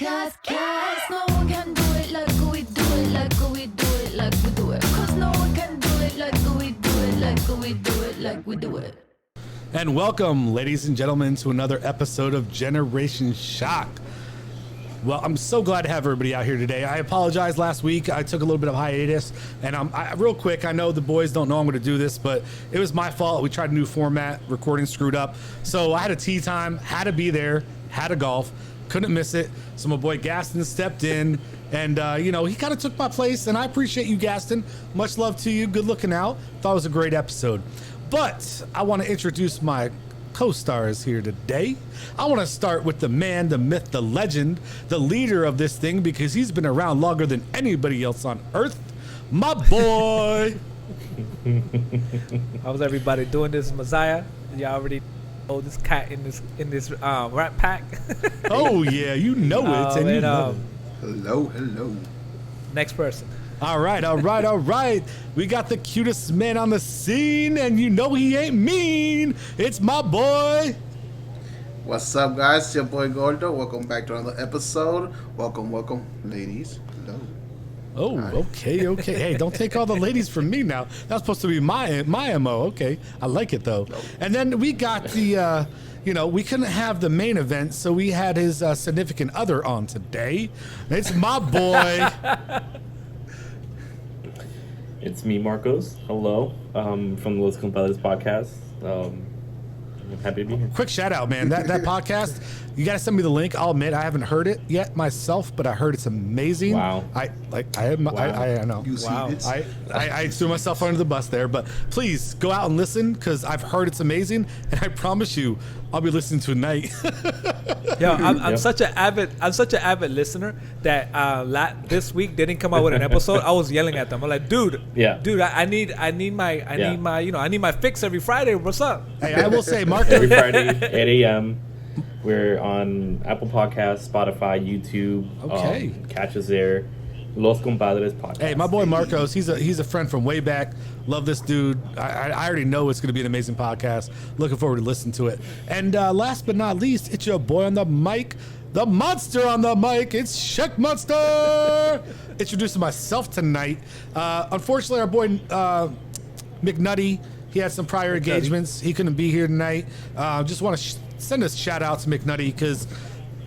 Cause no one can do it like we do it, like we do it, like we do it. Cause no one can do it like we do it, like we do it, like we do it. And welcome, ladies and gentlemen, to another episode of Generation Shock. Well, I'm so glad to have everybody out here today. I apologize last week. I took a little bit of hiatus. And real quick, I know the boys don't know I'm going to do this, but it was my fault. We tried a new format, recording screwed up. So I had a tea time, had to be there, had a golf, couldn't miss it. So my boy Gaston stepped in and, he kind of took my place. And I appreciate you, Gaston. Much love to you. Good looking out. Thought it was a great episode. But I want to introduce my co-stars here today. I want to start with the man, the myth, the legend, the leader of this thing, because he's been around longer than anybody else on earth. My boy. How's everybody doing? This is Mezia. Y'all already know this cat in this Rat Pack. Oh yeah, you know it. And you know. Hello. Next person. All right. We got the cutest man on the scene, and you know he ain't mean. It's my boy. What's up, guys? It's your boy Gordo. Welcome back to another episode. Welcome, ladies. Hello. Oh, okay. Hey, don't take all the ladies from me now. That's supposed to be my MO. Okay, I like it though. And then we got the, we couldn't have the main event, so we had his significant other on today. It's my boy. It's me, Marcos. Hello, from the Los Compadres podcast. I'm happy to be here. Quick shout out, man. That podcast, you gotta send me the link. I'll admit I haven't heard it yet myself, but I heard it's amazing. Wow. I know. Wow. I threw myself under the bus there, but please go out and listen because I've heard it's amazing, and I promise you, I'll be listening tonight. Yo, I'm such an avid listener that this week they didn't come out with an episode. I was yelling at them. I'm like, dude, I need my fix every Friday. What's up? Hey, I will say, Mark, Every Friday, 8 a.m. We're on Apple Podcasts, Spotify, YouTube. Okay. Catch us there. Los Compadres podcast. Hey, my boy Marcos, he's a friend from way back. Love this dude. I already know it's going to be an amazing podcast. Looking forward to listening to it. And last but not least, it's your boy on the mic, the monster on the mic. It's Sheck Monster. Introducing myself tonight. Unfortunately, our boy McNutty, he had some prior engagements. He couldn't be here tonight. Just want to send a shout out to McNutty because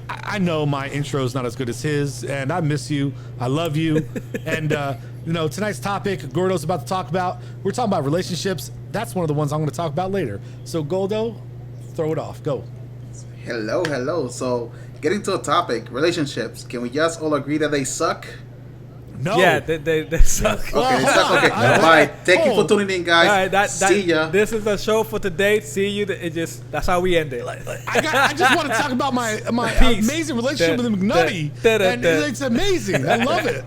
I know my intro is not as good as his, and I miss you. I love you. And, tonight's topic, Gordo's about to talk about, we're talking about relationships. That's one of the ones I'm going to talk about later. So, Gordo, throw it off. Go. Hello. So, getting to a topic, relationships. Can we just all agree that they suck? No. Yeah, they suck. Okay, they suck. Okay. Bye. Thank you for tuning in, guys. All right, See ya. This is the show for today. See you. That's how we end it. I just want to talk about my Peace. amazing relationship with McNutty. And it's amazing. I love it.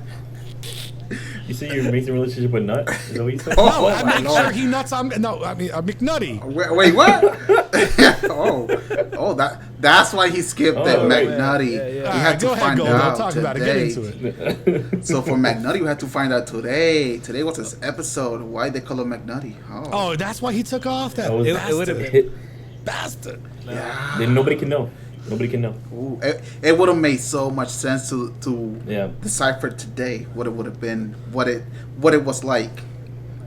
You say your amazing relationship with Nut? Is that what you said? No, I my make Lord. sure he nuts on. No, I mean McNutty. Wait, what? That's why he skipped that right. McNutty. Yeah. We All had right, to go ahead, find Goldo. out Talk today. about it. Get into it. So for McNutty, we had to find out today. Today was his episode. Why they call him McNutty? Oh, that's why he took off. That was- It would have bastard. been. Bastard. Yeah. Then nobody can know. Nobody can know. Ooh, it would have made so much sense to Yeah. decipher today what it would have been, what it was like.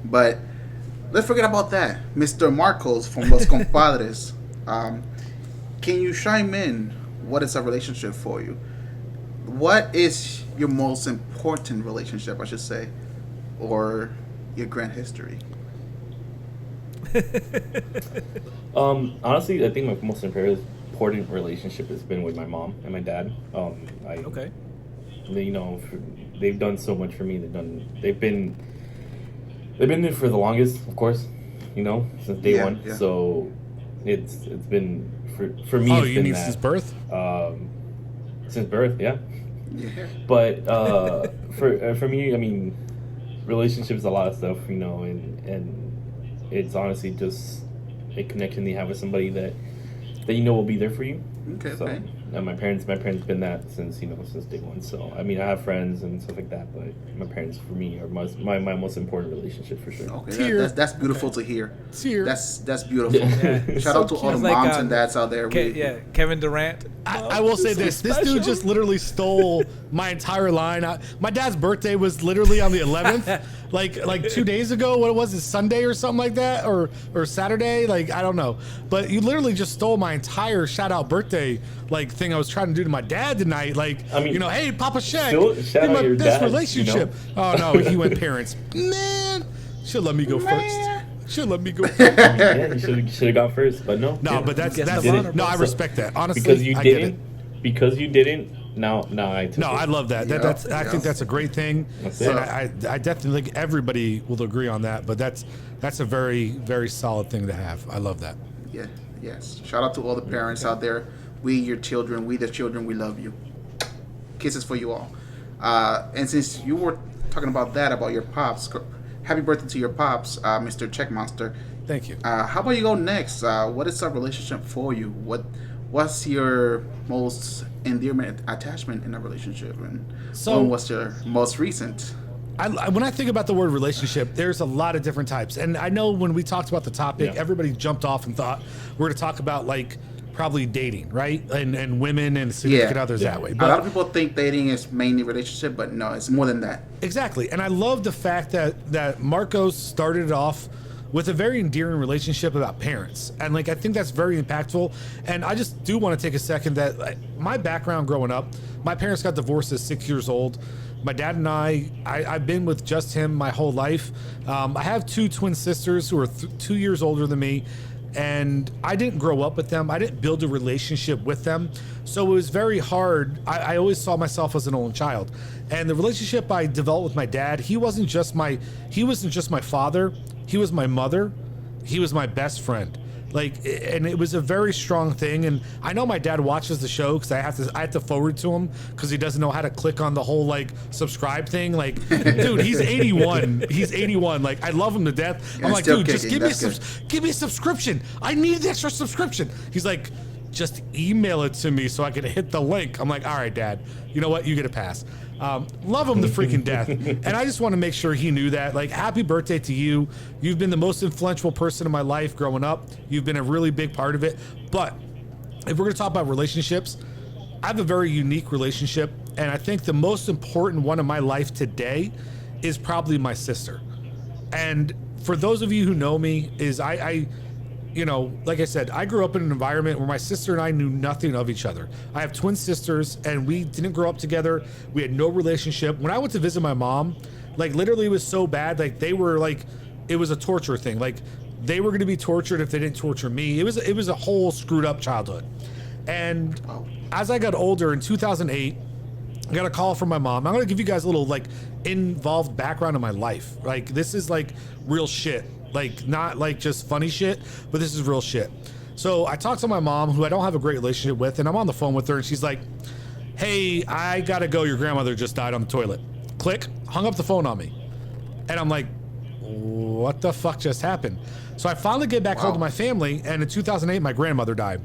But let's forget about that. Mr. Marcos from Los Compadres, can you chime in? What is a relationship for you? What is your most important relationship, I should say, or your grand history? Honestly, I think my most important relationship has been with my mom and my dad. Okay. They've done so much for me. They've been there for the longest, of course. Since day one. Yeah. So it's been for me. Oh, it's you been mean that, since birth? Since birth, yeah. Yeah. But for me, I mean, relationships a lot of stuff, and it's honestly just a connection you have with somebody that that you know will be there for you. Okay. So, Okay. and my parents been that since day one. So I mean, I have friends and stuff like that, but my parents for me are my most important relationship for sure. Okay, that's beautiful to hear. Tear. That's beautiful. Shout out to all the moms and dads out there. Kevin Durant. I will say this: this dude just literally stole my entire line. My dad's birthday was literally on the 11th, like 2 days ago. What was it, Sunday or something like that, or Saturday? Like I don't know. But you literally just stole my entire shout out birthday thing I was trying to do to my dad tonight. Like, I mean, hey, Papa Shaq, shout out your best dad, relationship. Oh no, he went parents. Man, should let me go first. Should let me go. Yeah, you should have gone first, but no. No, but that's no. I respect that honestly. Because you didn't. Now I took it. I love that. I think that's a great thing. And I definitely think everybody will agree on that. But that's a very, very solid thing to have. I love that. Yeah. Yes. Shout out to all the parents out there. We the children, we love you. Kisses for you all. And since you were talking about your pops, happy birthday to your pops, Mr. Check Monster. Thank you. How about you go next? What is a relationship for you? What's your most endearment attachment in a relationship, and what's your most recent? When I think about the word relationship, there's a lot of different types, and I know when we talked about the topic, everybody jumped off and thought we're going to talk about probably dating, right? And women and significant others that way. But a lot of people think dating is mainly relationship, but no, it's more than that. Exactly. And I love the fact that Marcos started it off with a very endearing relationship about parents. And I think that's very impactful. And I just do want to take a second that my background growing up, my parents got divorced at 6 years old. My dad and I've been with just him my whole life. I have two twin sisters who are 2 years older than me. And I didn't grow up with them. I didn't build a relationship with them. So it was very hard. I always saw myself as an only child. And the relationship I developed with my dad, he wasn't just my father. He was my mother. He was my best friend. And it was a very strong thing. And I know my dad watches the show because I have to forward to him because he doesn't know how to click on the whole subscribe thing. Dude, he's 81. He's 81. I love him to death. I'm like, dude, just give me a subscription. I need the extra subscription. He's like, just email it to me so I can hit the link. I'm like, all right, Dad. You know what? You get a pass. Love him to freaking death. And I just want to make sure he knew that. Happy birthday to you. You've been the most influential person in my life growing up. You've been a really big part of it. But if we're going to talk about relationships, I have a very unique relationship. And I think the most important one in my life today is probably my sister. And for those of you who know me, like I said, I grew up in an environment where my sister and I knew nothing of each other. I have twin sisters and we didn't grow up together. We had no relationship. When I went to visit my mom, literally it was so bad. They were it was a torture thing. They were going to be tortured if they didn't torture me. It was a whole screwed up childhood. And as I got older in 2008, I got a call from my mom. I'm going to give you guys a little involved background of my life. This is real shit. Not just funny shit, but this is real shit. So I talked to my mom, who I don't have a great relationship with, and I'm on the phone with her, and she's like, hey, I gotta go. Your grandmother just died on the toilet. Click, hung up the phone on me. And I'm like, what the fuck just happened? So I finally get back home to my family, and in 2008, my grandmother died.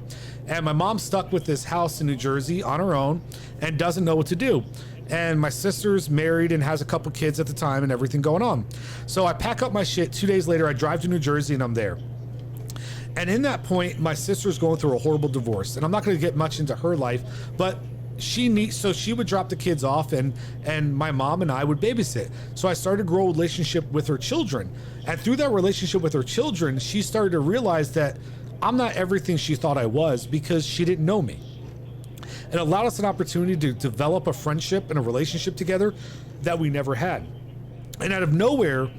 And my mom's stuck with this house in New Jersey on her own and doesn't know what to do. And my sister's married and has a couple kids at the time and everything going on. So I pack up my shit. 2 days later, I drive to New Jersey and I'm there. And in that point, my sister's going through a horrible divorce. And I'm not going to get much into her life, but she would drop the kids off and my mom and I would babysit. So I started to grow a relationship with her children. And through that relationship with her children, she started to realize that I'm not everything she thought I was because she didn't know me. It allowed us an opportunity to develop a friendship and a relationship together that we never had. And out of nowhere,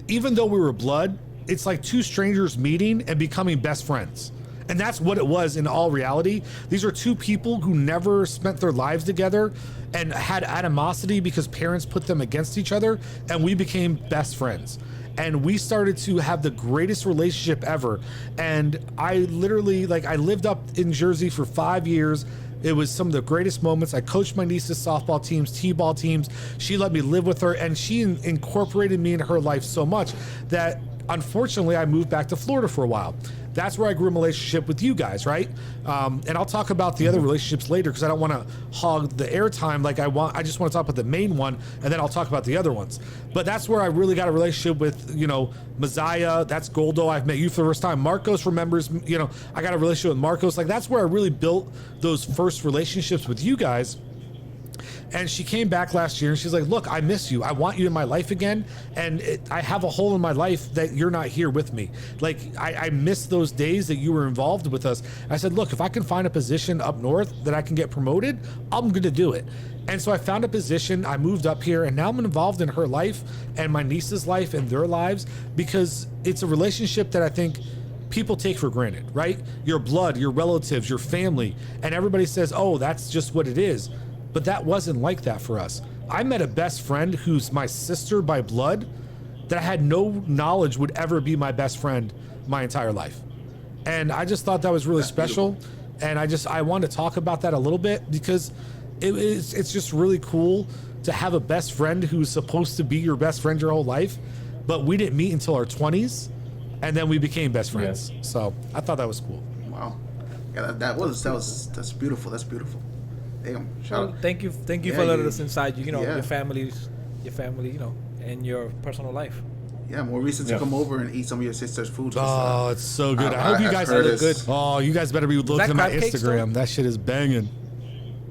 even though we were blood, it's like two strangers meeting and becoming best friends. And that's what it was in all reality. These are two people who never spent their lives together and had animosity because parents put them against each other, and we became best friends. And we started to have the greatest relationship ever. And I literally, I lived up in Jersey for 5 years. It was some of the greatest moments. I coached my niece's softball teams, t-ball teams. She let me live with her, and she incorporated me into her life so much that unfortunately, I moved back to Florida for a while. That's where I grew a relationship with you guys, right? And I'll talk about the other relationships later because I don't want to hog the airtime like I want. I just want to talk about the main one, and then I'll talk about the other ones. But that's where I really got a relationship with, Mezia. That's Goldo. I've met you for the first time. Marcos remembers, I got a relationship with Marcos. Like, that's where I really built those first relationships with you guys. And she came back last year and she's like, look, I miss you. I want you in my life again. And I have a hole in my life that you're not here with me. Like, I miss those days that you were involved with us. I said, look, if I can find a position up north that I can get promoted, I'm going to do it. And so I found a position. I moved up here and now I'm involved in her life and my niece's life and their lives because it's a relationship that I think people take for granted, right? Your blood, your relatives, your family. And everybody says, oh, that's just what it is. But that wasn't like that for us. I met a best friend who's my sister by blood that I had no knowledge would ever be my best friend my entire life. And I just thought that was really special. Beautiful. And I wanted to talk about that a little bit because it's just really cool to have a best friend who's supposed to be your best friend your whole life. But we didn't meet until our 20s and then we became best friends. Yeah. So I thought that was cool. Wow. Yeah, that's beautiful. That's beautiful. Damn, thank you for letting us inside your family, and your personal life. Yeah, more reason to come over and eat some of your sister's food. Oh, it's so good. I hope you guys are good. Oh, you guys better be looking at my Instagram. That shit is banging.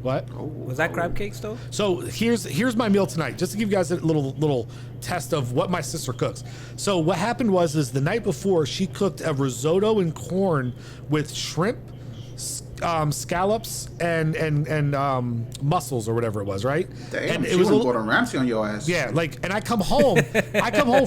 What? Was that crab cakes though? So here's my meal tonight, just to give you guys a little test of what my sister cooks. So what happened is the night before she cooked a risotto and corn with shrimp, scallops and mussels or whatever it was, right? Damn, and it was Gordon Ramsay on your ass. Yeah, and I come home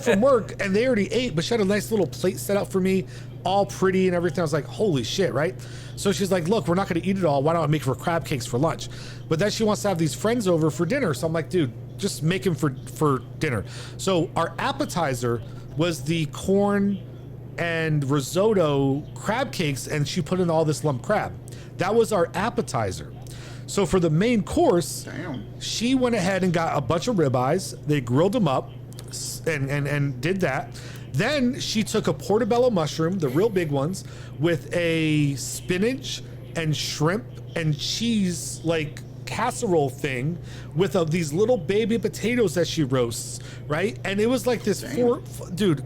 from work and they already ate, but she had a nice little plate set up for me, all pretty and everything. I was like, holy shit, right? So she's like, look, we're not going to eat it all. Why don't I make her crab cakes for lunch? But then she wants to have these friends over for dinner. So I'm like, dude, just make them for dinner. So our appetizer was the corn and risotto crab cakes, and she put in all this lump crab. That was our appetizer. So for the main course, she went ahead and got a bunch of ribeyes. They grilled them up and did that. Then she took a portobello mushroom, the real big ones, with a spinach and shrimp and cheese casserole thing with these little baby potatoes that she roasts, right? And it was like this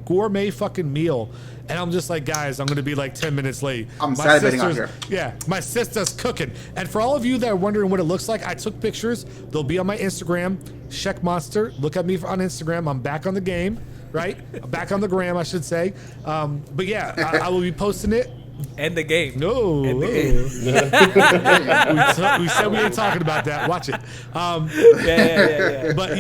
gourmet fucking meal. And I'm just like, guys, I'm going to be 10 minutes late. I'm salivating out here. Yeah, my sister's cooking. And for all of you that are wondering what it looks like, I took pictures. They'll be on my Instagram, Sheck Monster. Look at me on Instagram. I'm back on the game, right? I'm back on the gram, I should say. But yeah, I will be posting it. End the game. No. End the game. We said we ain't talking about that. Watch it. Yeah. But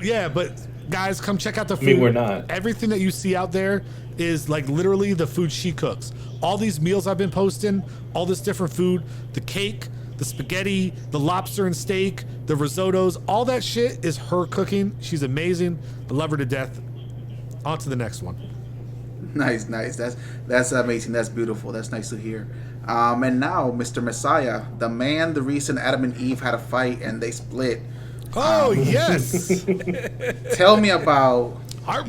yeah, but guys, come check out the food. I mean, we're not. Everything that you see out there is literally the food she cooks. All these meals I've been posting, all this different food, the cake, the spaghetti, the lobster and steak, the risottos, all that shit is her cooking. She's amazing. I love her to death. On to the next one. Nice. That's amazing. That's beautiful. That's nice to hear. And now, Mr. Messiah, the reason Adam and Eve had a fight and they split. Oh, yes. Tell me about I've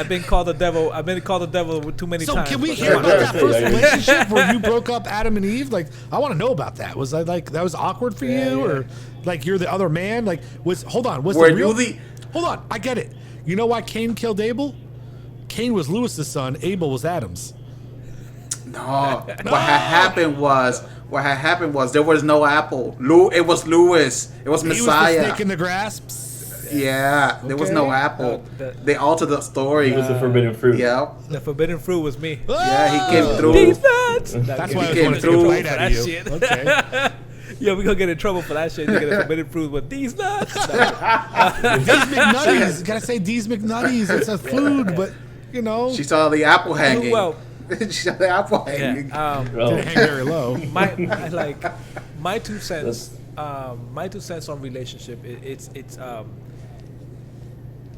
been called the devil. Too many times. So can we hear about that first relationship where you broke up Adam and Eve? I want to know about that. Was that that was awkward for you, or you're the other man? Hold on, I get it. You know why Cain killed Abel? Cain was Lewis's son. Abel was Adam's. No. What had happened was there was no apple. It was Lewis. It was Messiah. He was the snake in the grass. Yeah, there was no apple. They altered the story. It was the forbidden fruit. Yeah. The forbidden fruit was me. Yeah, he came through. These nuts. That's why I was going to get a bite out of you. Shit. Okay. Yeah, we gonna get in trouble for that shit. You get a forbidden fruit with these nuts. These McNutties. Gotta say these McNutties. It's a food, but She saw the apple hanging. Well, she saw the apple hanging. Didn't hang very low. My 2 cents. My 2 cents on relationship.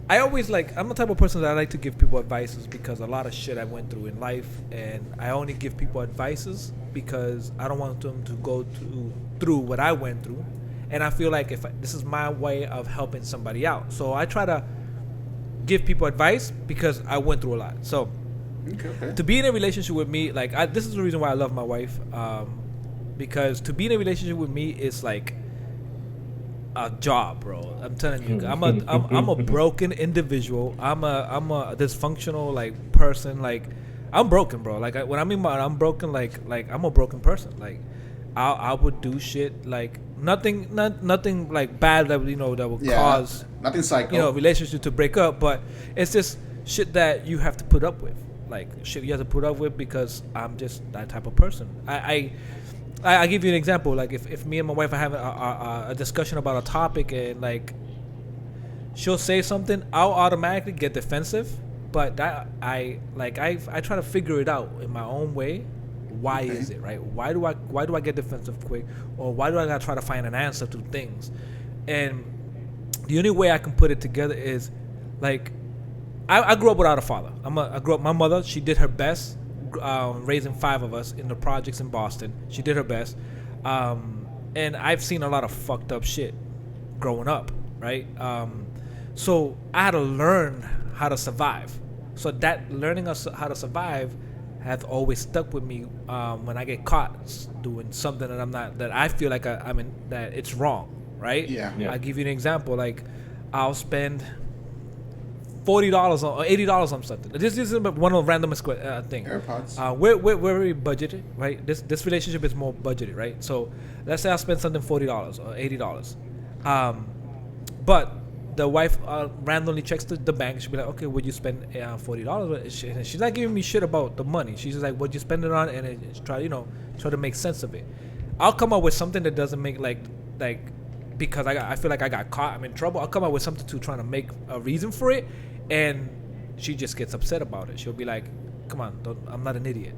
I always I'm the type of person that I like to give people advices because a lot of shit I went through in life, and I only give people advices because I don't want them to go through what I went through, and I feel like this is my way of helping somebody out. So I try to give people advice because I went through a lot. So to be in a relationship with me, like this is the reason why I love my wife, because to be in a relationship with me is like a job, bro. I'm telling you, I'm a broken individual. I'm a dysfunctional like person. Like I'm broken, bro. Like when I mean by I'm broken, like I'm a broken person. Like I would do shit like nothing like bad that that would cause nothing psycho, relationship to break up. But it's just shit that you have to put up with. Like shit you have to put up with because I'm just that type of person. I give you an example. Like if me and my wife are having a discussion about a topic and like she'll say something, I'll automatically get defensive. But that I try to figure it out in my own way. Why is it, right? Why do I get defensive quick, or why do I gotta try to find an answer to things? And the only way I can put it together is like I grew up without a father. I grew up. My mother, she did her best. Raising 5 of us in the projects in Boston. She did her best. And I've seen a lot of fucked up shit growing up, right? So I had to learn how to survive. So that learning how to survive has always stuck with me when I get caught doing something that I feel like that it's wrong, right? Yeah. I'll give you an example. Like I'll spend $40 or $80 on something. This isn't one of the random thing. AirPods. We're very budgeted, right? This relationship is more budgeted, right? So let's say I spend something $40 or $80. But the wife randomly checks the bank. She'll be like, okay, would you spend $40? And she's not giving me shit about the money. She's just like, what'd you spend it on? And try to make sense of it. I'll come up with something that doesn't make like because I feel like I got caught, I'm in trouble. I'll come up with something to try to make a reason for it. And she just gets upset about it. She'll be like, come on, I'm not an idiot,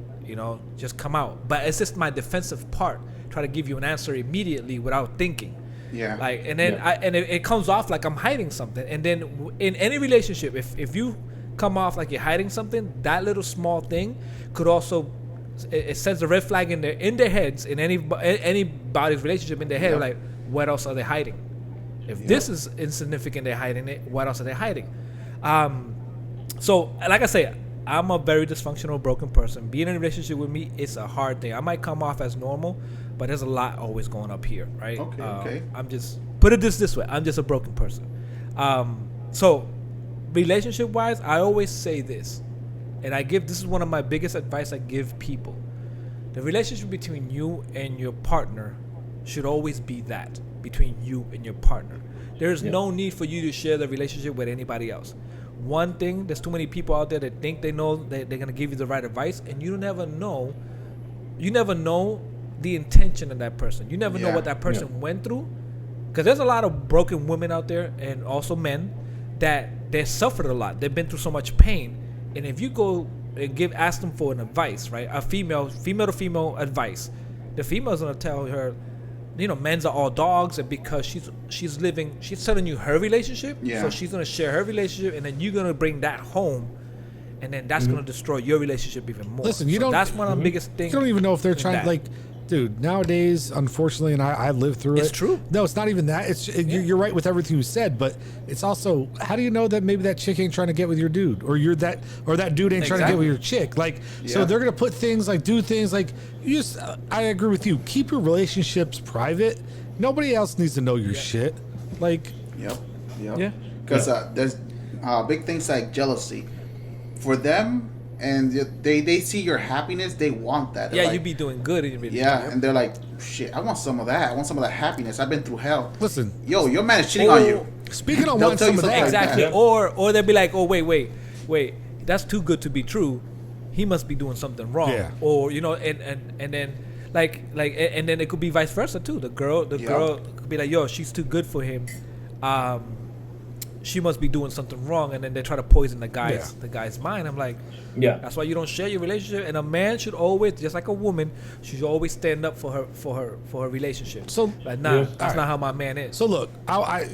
just come out. But it's just my defensive part, try to give you an answer immediately without thinking. Yeah. Like, and then it comes off like I'm hiding something. And then in any relationship, if you come off like you're hiding something, that little small thing could also, it sends a red flag in their heads, in anybody's relationship in their head, like, what else are they hiding? If this is insignificant, they're hiding it, what else are they hiding? So like I say, I'm a very dysfunctional, broken person. Being in a relationship with me, it's a hard thing. I might come off as normal, but there's a lot always going up here, right? Okay. I'm just, put it this way, I'm just a broken person. So relationship wise, I always say this, and this is one of my biggest advice I give people. The relationship between you and your partner should always be that, between you and your partner. There's no need for you to share the relationship with anybody else. One thing, there's too many people out there that think they know that they're going to give you the right advice, and you never know the intention of that person. You never know what that person went through, because there's a lot of broken women out there, and also men, that they suffered a lot. They've been through so much pain, and if you go and ask them for an advice, right, a female to female advice, the female's going to tell her, men's are all dogs, and because she's telling you her relationship, so she's gonna share her relationship, and then you're gonna bring that home, and then that's gonna destroy your relationship even more. Listen, that's one of the biggest things. You don't even know if they're trying like, dude. Nowadays, unfortunately, and I lived through it. It's true. No, it's not even that. You're right with everything you said, but it's also, how do you know that maybe that chick ain't trying to get with your dude, or that dude ain't trying to get with your chick? Like, so they're gonna put things like, do things like, I agree with you. Keep your relationships private. Nobody else needs to know your shit. Like, yeah, because there's big things like jealousy for them. And they see your happiness, they want that. They're you be doing good in your relationship. Yeah, and they're like, shit, I want some of that. I want some of that happiness. I've been through hell. Listen, your man is cheating on you. Speaking of wanting some of that, exactly. Like or they'll be like, oh wait, that's too good to be true. He must be doing something wrong. Yeah. Or and then and then it could be vice versa too. The girl could be like, yo, she's too good for him. She must be doing something wrong, and then they try to poison the guy's mind. I'm like, that's why you don't share your relationship. And a man should always, just like a woman, should always stand up for her relationship. So like, that's not how my man is. So look, I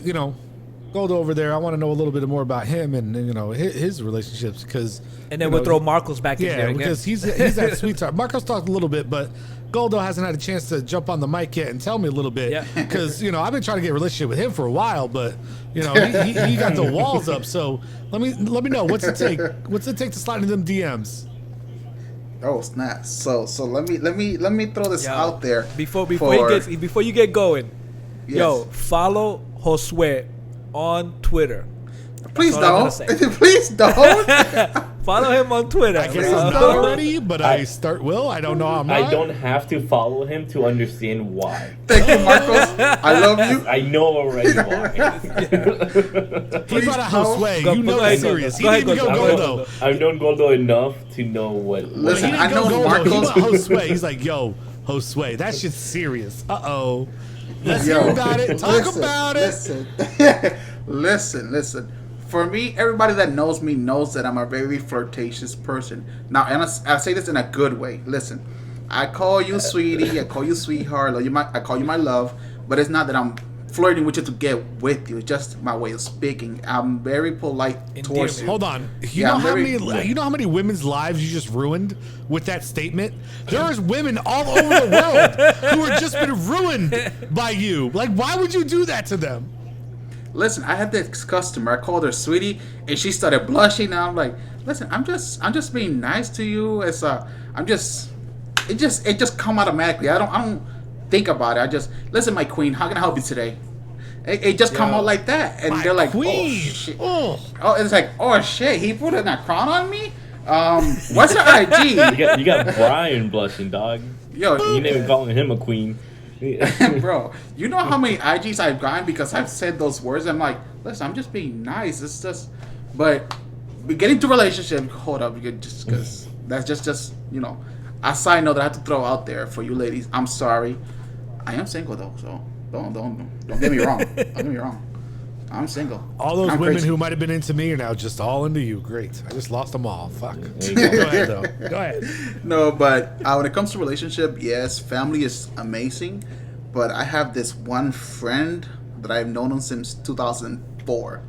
go over there. I want to know a little bit more about him and his relationships, because and then we'll throw Marcos back in there again. Because he's that sweetheart. Marcos talked a little bit, but Goldo hasn't had a chance to jump on the mic yet and tell me a little bit because I've been trying to get a relationship with him for a while, but he got the walls up. So let me know what's it take? What's it take to slide into them DMs? Oh snap! So let me throw this out there before you get going. Yes. Yo, follow Josue on Twitter. Please don't. Please don't. Follow him on Twitter. I guess I'm not already, but I will. I don't know. I'm not. I don't have to follow him to understand why. Thank you, Marcos. I love you. I know already why. He's not a Josue. It's serious. He didn't go Goldo. I've known Goldo enough to know what. Listen, I know Marcos. He's Josue. He's like, yo, Josue, that shit's serious. Uh-oh. Let's hear about it. Talk about it. Listen. For me, everybody that knows me knows that I'm a very flirtatious person. Now, and I say this in a good way. Listen, I call you sweetie, I call you sweetheart, I call you my love, but it's not that I'm flirting with you to get with you. It's just my way of speaking. I'm very polite towards you. Hold on. You know how many women's lives you just ruined with that statement? There's women all over the world who have just been ruined by you. Like, why would you do that to them? Listen, I had this customer. I called her sweetie, and she started blushing. And I'm like, listen, I'm just being nice to you. It just come automatically. I don't think about it. I just listen, my queen. How can I help you today? It just come out like that, and they're like, queen. Oh shit. Oh, it's like, oh shit. He put a crown on me. What's her IG? You got Brian blushing, dog. Yo, you ain't even calling him a queen. Bro, you know how many IGs I've gotten because I've said those words? I'm like, listen, I'm just being nice. It's just, but we get into relationship. Hold up, just because that's just a side note that I have to throw out there for you ladies. I'm sorry, I am single though, so don't get me wrong. Don't get me wrong. I'm single. All those women who might have been into me are now just all into you. Great. I just lost them all. Fuck. Go ahead, though. Go ahead. No, but when it comes to relationship, yes, family is amazing. But I have this one friend that I've known him since 2004.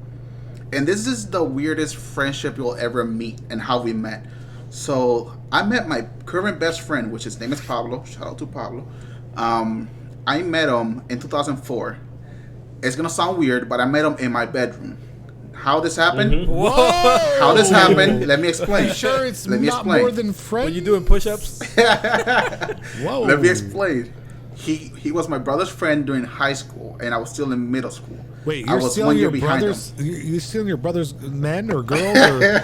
And this is the weirdest friendship you'll ever meet and how we met. So I met my current best friend, which his name is Pablo. Shout out to Pablo. I met him in 2004. It's gonna sound weird, but I met him in my bedroom. How this happened? Mm-hmm. Whoa! How this happened? Let me explain. You sure it's not more than friends? Were you doing push-ups? Whoa! Let me explain. He was my brother's friend during high school, and I was still in middle school. Wait, you're stealing your brother's? You stealing your brother's men or girls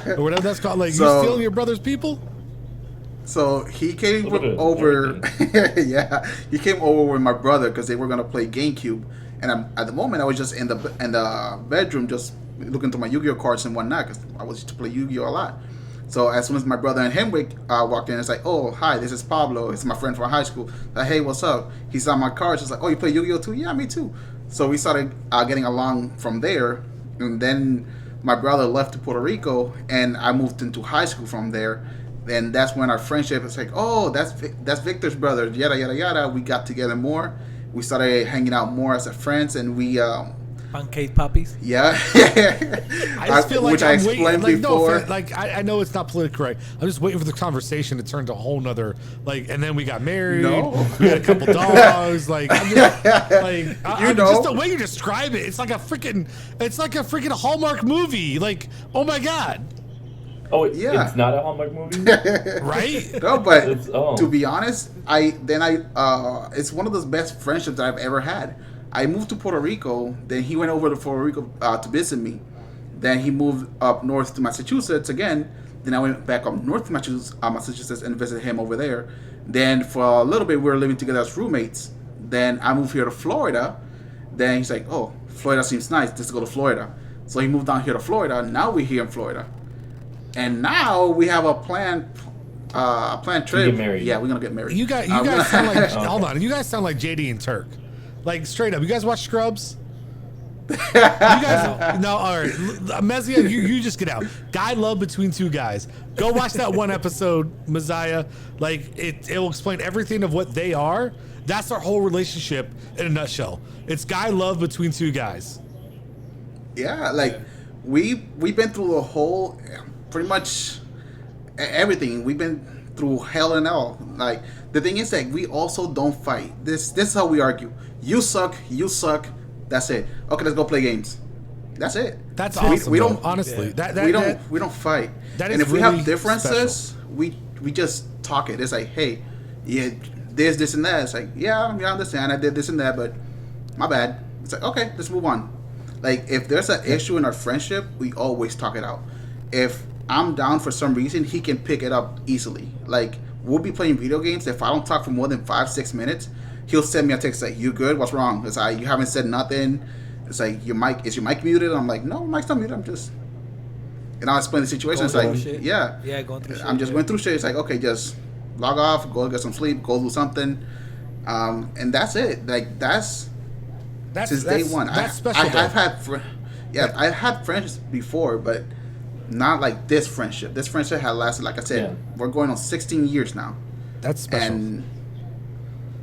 or whatever that's called? Like you're stealing your brother's people? So he came over. Yeah, he came over with my brother because they were gonna play GameCube. And at the moment, I was just in the bedroom, just looking through my Yu-Gi-Oh cards and whatnot, because I was used to play Yu-Gi-Oh a lot. So as soon as my brother and him walked in, it's like, oh, hi, this is Pablo. It's my friend from high school. Like, hey, what's up? He saw my cards. He's like, oh, you play Yu-Gi-Oh too? Yeah, me too. So we started getting along from there. And then my brother left to Puerto Rico, and I moved into high school from there. And that's when our friendship is like, oh, that's Victor's brother, yada, yada, yada. We got together more. We started hanging out more as friends, and we pancake puppies. Yeah, I just feel like which I explained before. I know it's not politically correct. I'm just waiting for the conversation to turn to a whole nother and then we got married. No. We had a couple dogs. I'm just, just the way you describe it, it's like a freaking Hallmark movie. Like, oh my god. Oh, yeah. It's not a Hallmark movie? Right? No, but to be honest, it's one of the best friendships that I've ever had. I moved to Puerto Rico, then he went over to Puerto Rico to visit me. Then he moved up north to Massachusetts again. Then I went back up north to Massachusetts and visited him over there. Then for a little bit, we were living together as roommates. Then I moved here to Florida. Then he's like, oh, Florida seems nice. Let's go to Florida. So he moved down here to Florida. Now we're here in Florida. And now we have a planned trip. Get married. Yeah, we're gonna get married. You guys sound like hold on. You guys sound like JD and Turk. Like straight up. You guys watch Scrubs? You guys no. All right, Mezia, you just get out. Guy love between two guys. Go watch that one episode, Mezia. Like it will explain everything of what they are. That's our whole relationship in a nutshell. It's guy love between two guys. Yeah, like we've been through the whole. Pretty much everything. We've been through hell and hell. Like the thing is that we also don't fight. This is how we argue. You suck. You suck. That's it. Okay, let's go play games. That's it. That's awesome. We don't honestly. Yeah. We don't fight. And if we have differences, we just talk it. It's like, hey, yeah, there's this and that. It's like, yeah, I understand. I did this and that, but my bad. It's like, okay, let's move on. Like if there's an issue in our friendship, we always talk it out. If I'm down for some reason, he can pick it up easily. Like we'll be playing video games. If I don't talk for more than 5-6 minutes, he'll send me a text like, "You good? What's wrong?" It's like, "You haven't said nothing." It's like, "Is your mic muted?" I'm like, "No, mic's not muted. I'm just," and I'll explain the situation. It's like, yeah, going through shit. I'm just going through shit. It's like, okay, just log off, go get some sleep, go do something, and that's it. Like that's since day one. That's special. I've had friends before, but not like this friendship. This friendship had lasted, like I said, we're going on 16 years now. That's special. And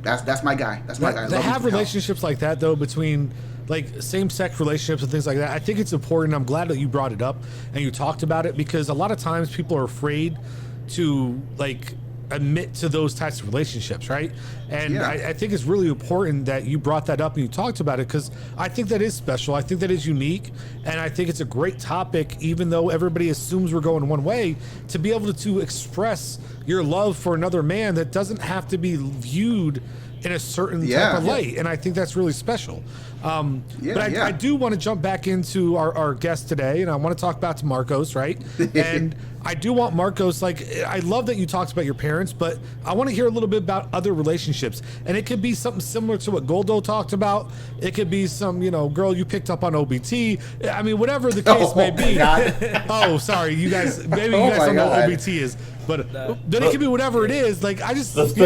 that's my guy. That's my guy. To have relationships like that though, between like same-sex relationships and things like that, I think it's important. I'm glad that you brought it up and you talked about it, because a lot of times people are afraid to like admit to those types of relationships, right? And I think it's really important that you brought that up and you talked about it, because I think that is special. I think that is unique, and I think it's a great topic, even though everybody assumes we're going one way, to be able to express your love for another man that doesn't have to be viewed in a certain type of light. And I think that's really special. But I do want to jump back into our guest today, and I want to talk about to Marcos, right? And I do want Marcos, like, I love that you talked about your parents, but I want to hear a little bit about other relationships. And it could be something similar to what Goldo talked about. It could be some, girl you picked up on OBT. I mean, whatever the case may be. Oh, sorry, you guys, maybe you guys don't know what OBT is. But then it could be whatever it is. Like I just, like I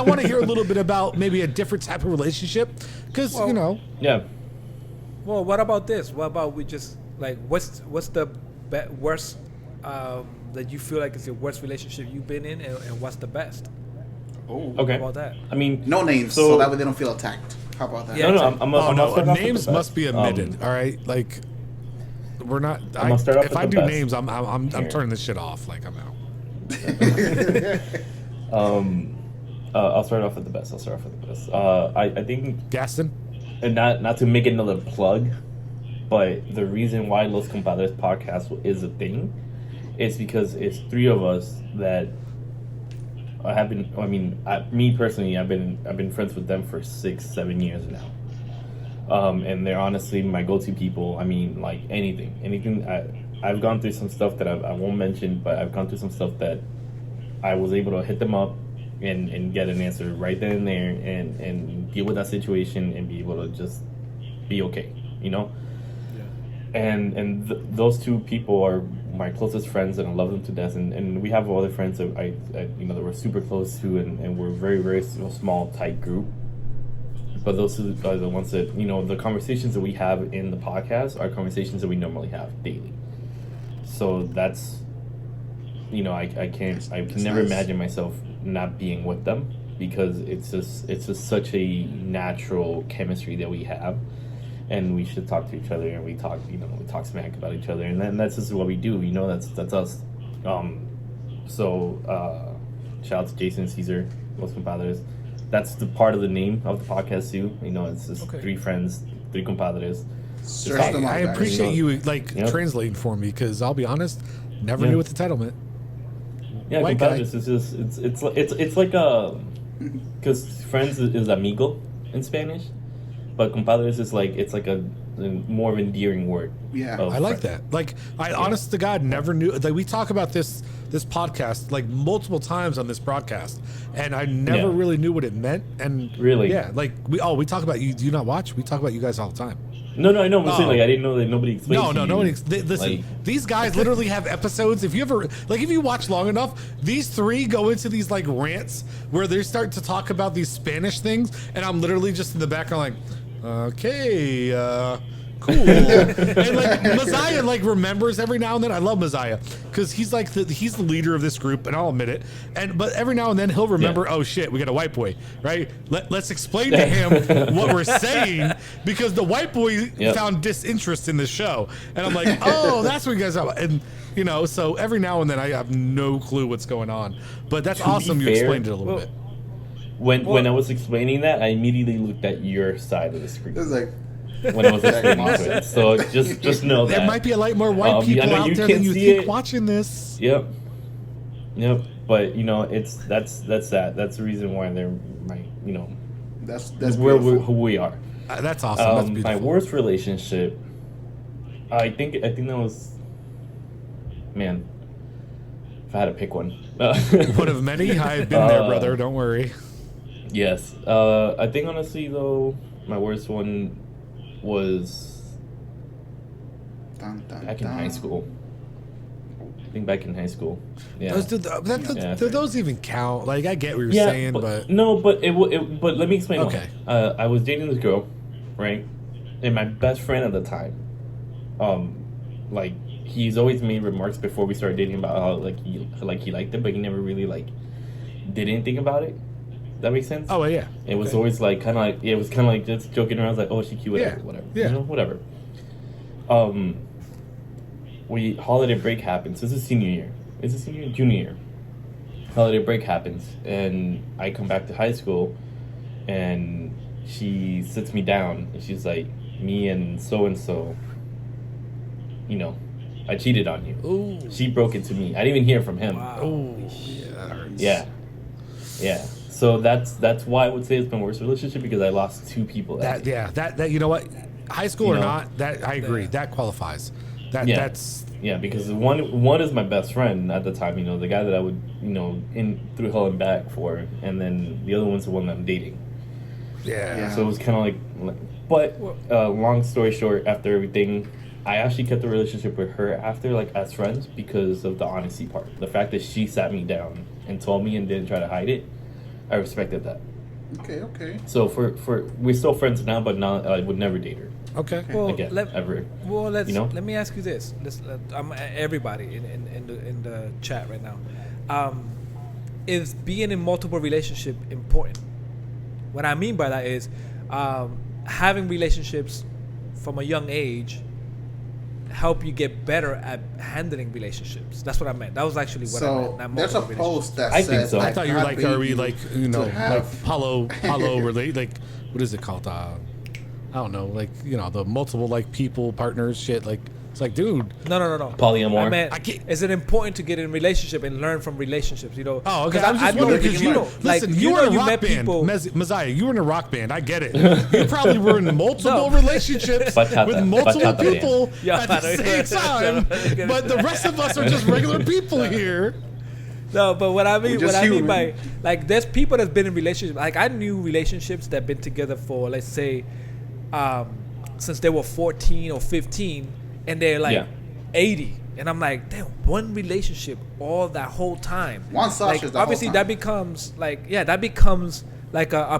want to hear a little bit about maybe a different type of relationship, because Well, what about this? What about we just like what's the worst that you feel like is the worst relationship you've been in, and what's the best? Oh, okay. How about that? I mean, no names, so that way they don't feel attacked. How about that? Yeah, no. Names must be omitted. All right, like. We're not. If I do names, I'm turning this shit off. Like I'm out. I'll start off with the best. I think Gaston. And not to make another plug, but the reason why Los Compadres podcast is a thing is because it's three of us that have been. I mean, me personally, I've been friends with them for 6-7 years now. And they're honestly my go-to people. I mean, like anything. I've gone through some stuff that I won't mention, but I've gone through some stuff that I was able to hit them up and get an answer right then and there, and deal with that situation and be able to just be okay, And those two people are my closest friends, and I love them to death. And we have other friends that that we're super close to, and we're a very, very small, tight group. But those are the ones that, the conversations that we have in the podcast are conversations that we normally have daily. So that's, I can never imagine myself not being with them, because it's just such a natural chemistry that we have, and we should talk to each other, and we talk smack about each other, and that's just what we do. That's us. Shout out to Jason and Caesar, Los Compadres. That's the part of the name of the podcast too. It's just three friends, three compadres. I appreciate you translating for me, because I'll be honest, never knew what the title meant. Yeah, White compadres is just it's like because friends is amigo in Spanish, but compadres is it's like a more of an endearing word. Yeah, I like that. Like honest to God, never knew. Like we talk about this podcast like multiple times on this broadcast, and I never really knew what it meant. And really, we talk about you. Do you not watch? We talk about you guys all the time. No, I know. I'm saying I didn't know that nobody explained. No, nobody. Listen, these guys literally have episodes. If you watch long enough, these three go into these rants where they start to talk about these Spanish things, and I'm literally just in the background okay. cool. And like Mezia like remembers every now and then. I love Mezia because he's like he's the leader of this group, and I'll admit it. But every now and then he'll remember, oh shit, we got a white boy, right? Let's explain to him what we're saying because the white boy found disinterest in the show, and I'm like, oh, that's what you guys are. And you know, so every now and then I have no clue what's going on. But that's awesome. You explained it a little bit. When I was explaining that, I immediately looked at your side of the screen. It was like when I was explaining it. So just know that there might be a lot more white people out there than you think watching this. Yep. But you know, that's that. That's the reason why they're my that's who we are. That's awesome. That's my worst relationship. I think that was, man. If I had to pick one, one of many. I've been there, brother. Don't worry. Yes. I think honestly though, my worst one was back in high school. I think back in high school. Yeah. Do those even count? Like, I get what you're saying, but no. But but let me explain. Okay. I was dating this girl, right? And my best friend at the time, like he's always made remarks before we started dating about how he liked it, but he never really did anything about it. That makes sense? Oh yeah. It was always it was kind of like just joking around, like, oh, she cute, whatever. Yeah. Whatever. Holiday break happens. This is senior year. Is it senior? Junior year. Holiday break happens, and I come back to high school, and she sits me down, and she's like, me and so, I cheated on you. Ooh. She broke it to me. I didn't even hear from him. Wow. Oh, yeah, that hurts. Yeah. So that's why I would say it's my worst relationship, because I lost two people. That you know what, high school or not, that I agree, that qualifies. That's because one is my best friend at the time, the guy that I would in through hell and back for, and then the other one's the one that I'm dating. Yeah. So it was kind of but long story short, after everything, I actually kept the relationship with her after, as friends, because of the honesty part. The fact that she sat me down and told me and didn't try to hide it, I respected that. Okay. So for we're still friends now, but now I would never date her. Okay. Well, again, ever. Well, let me ask you this. Everybody in the chat right now, is being in multiple relationship important? What I mean by that is having relationships from a young age help you get better at handling relationsonships. That's what I meant. That was actually what I meant. There's a post that I says, think so. I thought you were like, are we Paulo relate, what is it called? I don't know, the multiple people, partners, shit. It's like, dude. No. Polyamor. I meant, is it important to get in a relationship and learn from relationships? Oh, okay. I was just wondering because you were in a rock band. Mezia, you were in a rock band. I get it. You probably were in multiple relationships with multiple people at the same time. But the rest of us are just regular people here. No, but what I mean by there's people that's been in relationships. I knew relationships that been together for, let's say, since they were 14 or 15. And they're 80, and I'm like, damn, one relationship all that whole time. One sausage. Obviously, that becomes a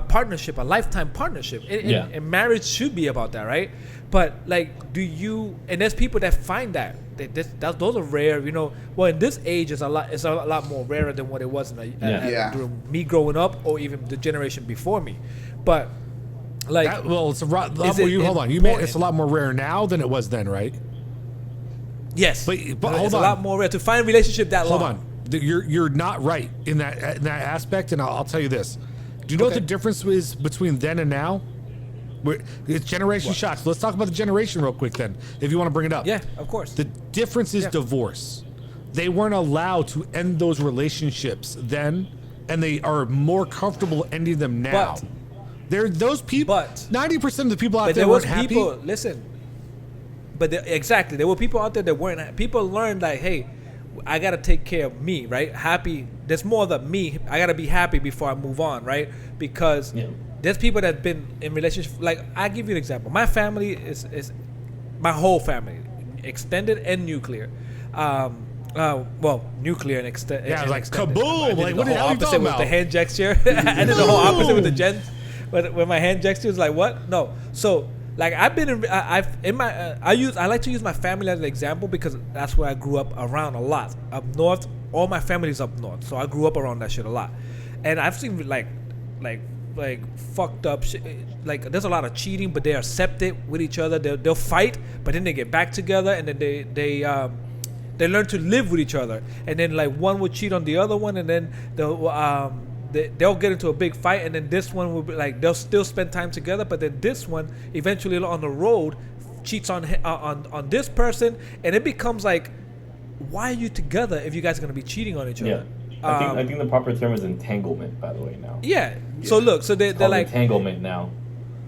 partnership, a lifetime partnership. And marriage should be about that, right? But do you? And there's people that find that those are rare. Well, in this age, it's a lot more rarer than what it was during me growing up, or even the generation before me. But it's a lot more. Hold on, you mean it's a lot more rare now than it was then, right? Yes, but hold it's on. A lot more rare to find a relationship that long. Hold on, you're not right in that aspect, and I'll tell you this. Do you know what the difference is between then and now? It's generation shocks. Let's talk about the generation real quick then, if you want to bring it up. Yeah, of course. The difference is divorce. They weren't allowed to end those relationships then, and they are more comfortable ending them now. Those people. But 90% of the people out there weren't happy. Listen. But exactly, there were people out there that weren't happy. People learned hey, I gotta take care of me, right? Happy. There's more than me. I gotta be happy before I move on, right? Because there's people that've been in relationships. I give you an example. My family is my whole family, extended and nuclear. Nuclear and extended. Yeah, kaboom! What the hell are you talking about? With the hand gesture. I did the whole opposite with the with my hand gesture. Was what? No. So Like I've been in, I like to use my family as an example because that's where I grew up around a lot. Up north, all my family's up north, so I grew up around that shit a lot. And I've seen like fucked up shit. Like there's a lot of cheating, but they accept it with each other. They'll fight, but then they get back together, and then they learn to live with each other. And then like one will cheat on the other one, and then they'll get into a big fight, and then this one will be like they'll still spend time together, but then this one eventually on the road cheats on this person, and it becomes like, why are you together if you guys are gonna be cheating on each other? I think the proper term is entanglement, by the way, now. Yeah. So look, so they're like entanglement now.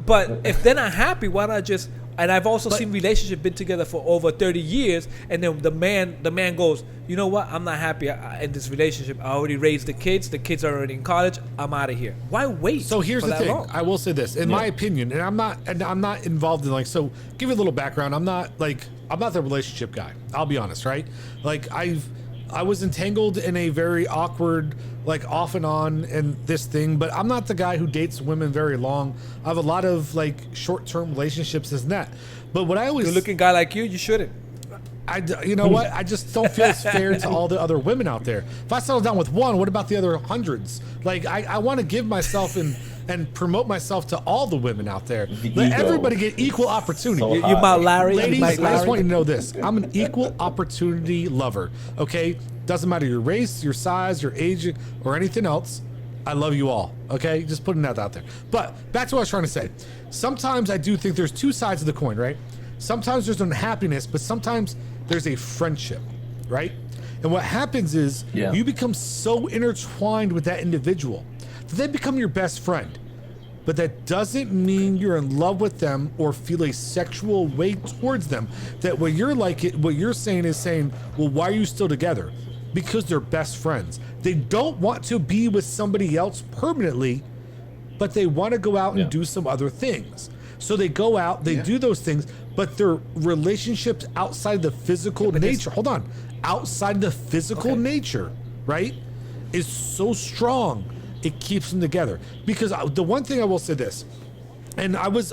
But if they're not happy, why not just? And I've also seen relationships been together for over 30 years, and then the man goes, you know what? I'm not happy in this relationship. I already raised the kids. The kids are already in college. I'm out of here. Why wait? So here's the thing. Long? I will say this, in my opinion, and I'm not involved in like. So give you a little background. I'm not the relationship guy. I'll be honest, right? Like I was entangled in a very awkward, like off and on and this thing, but I'm not the guy who dates women very long. I have a lot of like short-term relationships as that. But what I always... Good-looking guy like you shouldn't. You know what? I just don't feel it's fair to all the other women out there. If I settle down with one, what about the other hundreds? Like, I want to give myself and promote myself to all the women out there. Let everybody get equal opportunity. So you might Larry. Ladies, I just want you to know this. I'm an equal opportunity lover, okay? Doesn't matter your race, your size, your age, or anything else. I love you all, okay? Just putting that out there. But back to what I was trying to say. Sometimes I do think there's two sides of the coin, right? Sometimes there's unhappiness, but sometimes there's a friendship, right? And what happens is you become so intertwined with that individual that they become your best friend. But that doesn't mean you're in love with them or feel a sexual way towards them. That what you're saying is saying, well, why are you still together? Because they're best friends. They don't want to be with somebody else permanently, but they want to go out and do some other things. So they go out, they do those things, but their relationships outside the physical nature, outside the physical nature, right, is so strong, it keeps them together. Because the one thing I will say this, and I was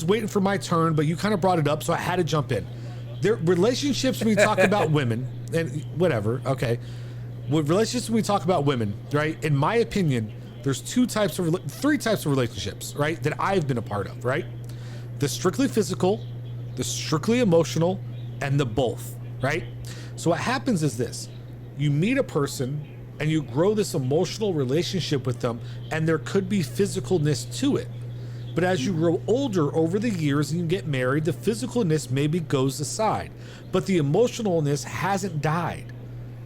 waiting for my turn, but you kind of brought it up, so I had to jump in. Their relationships when we talk about women, and whatever, okay, with relationships when we talk about women, right, in my opinion, there's three types of relationships, right, that I've been a part of, right? The strictly physical, the strictly emotional, and the both, right? So what happens is this. You meet a person and you grow this emotional relationship with them, and there could be physicalness to it. But as you grow older over the years and you get married, the physicalness maybe goes aside, but the emotionalness hasn't died.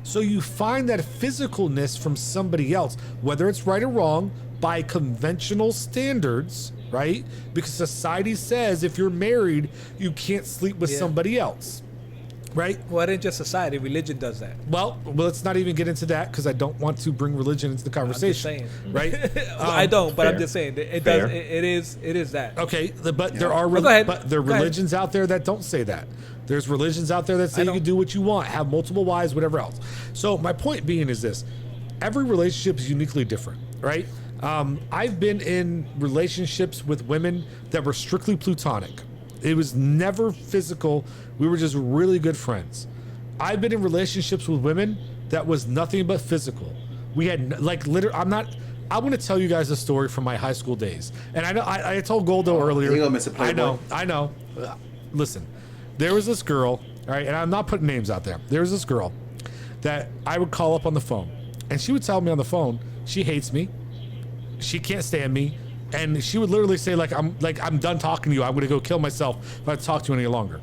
So you find that physicalness from somebody else, whether it's right or wrong, by conventional standards, right? Because society says if you're married, you can't sleep with somebody else, right? Well, it ain't just society. Religion does that. Well, let's not even get into that because I don't want to bring religion into the conversation. I'm just saying. Right? I don't, but fair. I'm just saying it does. It is that. Okay, but there are religions out there that don't say that. There's religions out there that say you can do what you want, have multiple wives, whatever else. So my point being is this: every relationship is uniquely different, right? I've been in relationships with women that were strictly platonic. It was never physical. We were just really good friends. I've been in relationships with women that was nothing but physical. We had like literally. I want to tell you guys a story from my high school days. And I know I told Goldo earlier. You go, Mr. Playboy. I know. Listen, there was this girl. All right, and I'm not putting names out there. There was this girl that I would call up on the phone, and she would tell me on the phone she hates me. She can't stand me. And she would literally say, I'm done talking to you. I'm going to go kill myself if I talk to you any longer.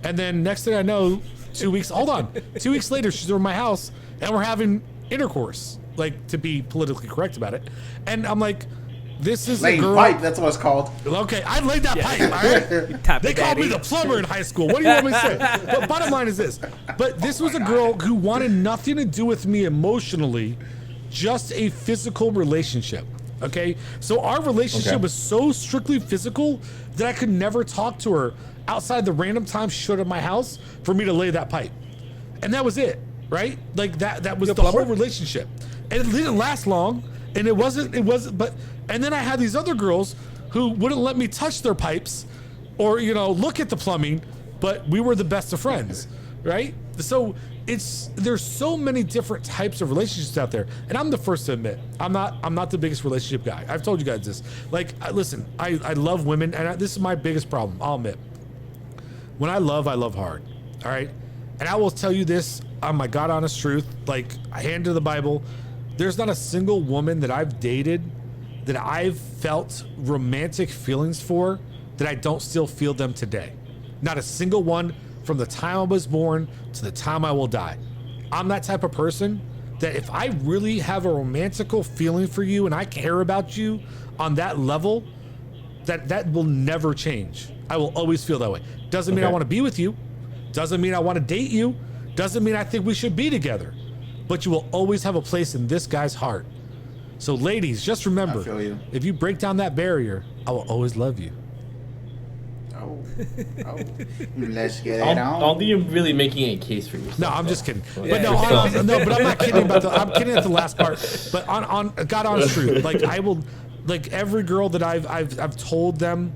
And then next thing I know, 2 weeks later, she's over my house and we're having intercourse, like, to be politically correct about it. And I'm like, this is a girl. Pipe, that's what it's called. Okay, I laid that pipe, all right? They called me the plumber in high school. What do you want me to say? But bottom line is this. But this was a girl who wanted nothing to do with me emotionally, just a physical relationship. Okay, so our relationship was so strictly physical that I could never talk to her outside the random time she showed up at my house for me to lay that pipe, and that was it, right? Like that was the whole relationship, and it didn't last long, and it wasn't. But and then I had these other girls who wouldn't let me touch their pipes or, look at the plumbing, but we were the best of friends, right? So there's so many different types of relationships out there. And I'm the first to admit, I'm not the biggest relationship guy. I've told you guys this. Like, listen, I love women, and this is my biggest problem, I'll admit. When I love hard, all right? And I will tell you this on my God honest truth, like, hand to the Bible, there's not a single woman that I've dated that I've felt romantic feelings for that I don't still feel them today. Not a single one from the time I was born to the time I will die. I'm that type of person that if I really have a romantical feeling for you and I care about you on that level, that will never change. I will always feel that way. Doesn't mean I want to be with you. Doesn't mean I want to date you. Doesn't mean I think we should be together. But you will always have a place in this guy's heart. So ladies, just remember, if you break down that barrier, I will always love you. Oh. Let's get it I on. don't think you're really making a case for yourself. No, I'm just kidding. But But but I'm not kidding about I'm kidding at the last part. But on God honest truth, like I will, like every girl that I've told them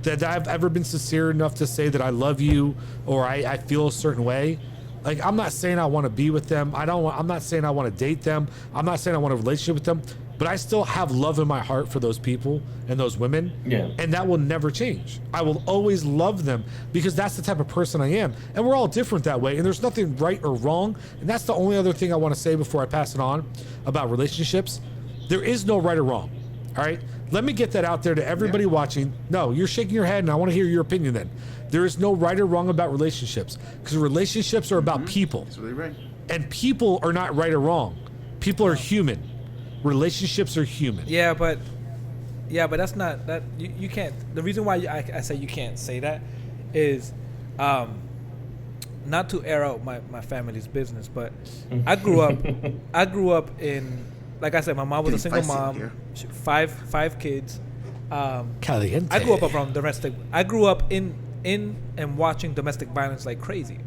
that I've ever been sincere enough to say that I love you or I feel a certain way. Like, I'm not saying I want to be with them. I'm not saying I want to date them. I'm not saying I want a relationship with them. But I still have love in my heart for those people and those women. Yeah. And that will never change. I will always love them because that's the type of person I am. And we're all different that way. And there's nothing right or wrong. And that's the only other thing I want to say before I pass it on about relationships. There is no right or wrong. All right? Let me get that out there to everybody watching. No, you're shaking your head and I want to hear your opinion then. There is no right or wrong about relationships because relationships are about people. That's really right. And people are not right or wrong. People are human. Relationships are human. Yeah, but that's not that you can't. The reason why I say you can't say that is not to air out my family's business, but I grew up in, like I said, my mom was a single mom, five kids. Caliente. I grew up around domestic. I grew up in and watching domestic violence like crazy.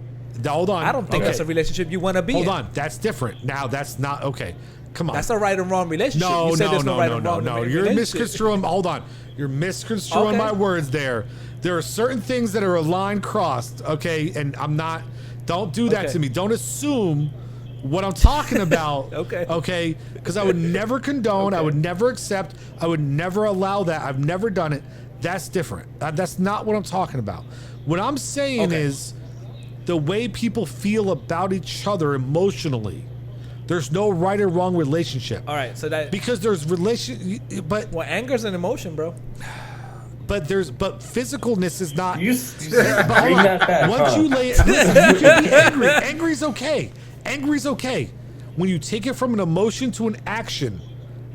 Hold on. I don't think that's a relationship you want to be in. Hold on. That's different. Now that's not okay. Come on. That's a right and wrong relationship. No. You're misconstruing. Hold on. You're misconstruing my words there. There are certain things that are a line crossed, okay? And I'm not, don't do that to me. Don't assume what I'm talking about. Okay? Because I would never condone, I would never accept, I would never allow that. I've never done it. That's different. That's not what I'm talking about. What I'm saying is the way people feel about each other emotionally. There's no right or wrong relationship. All right, so that because there's but anger's an emotion, bro. But physicalness is not. Once you lay it, listen, you can be angry. Angry's okay. Angry's okay. When you take it from an emotion to an action,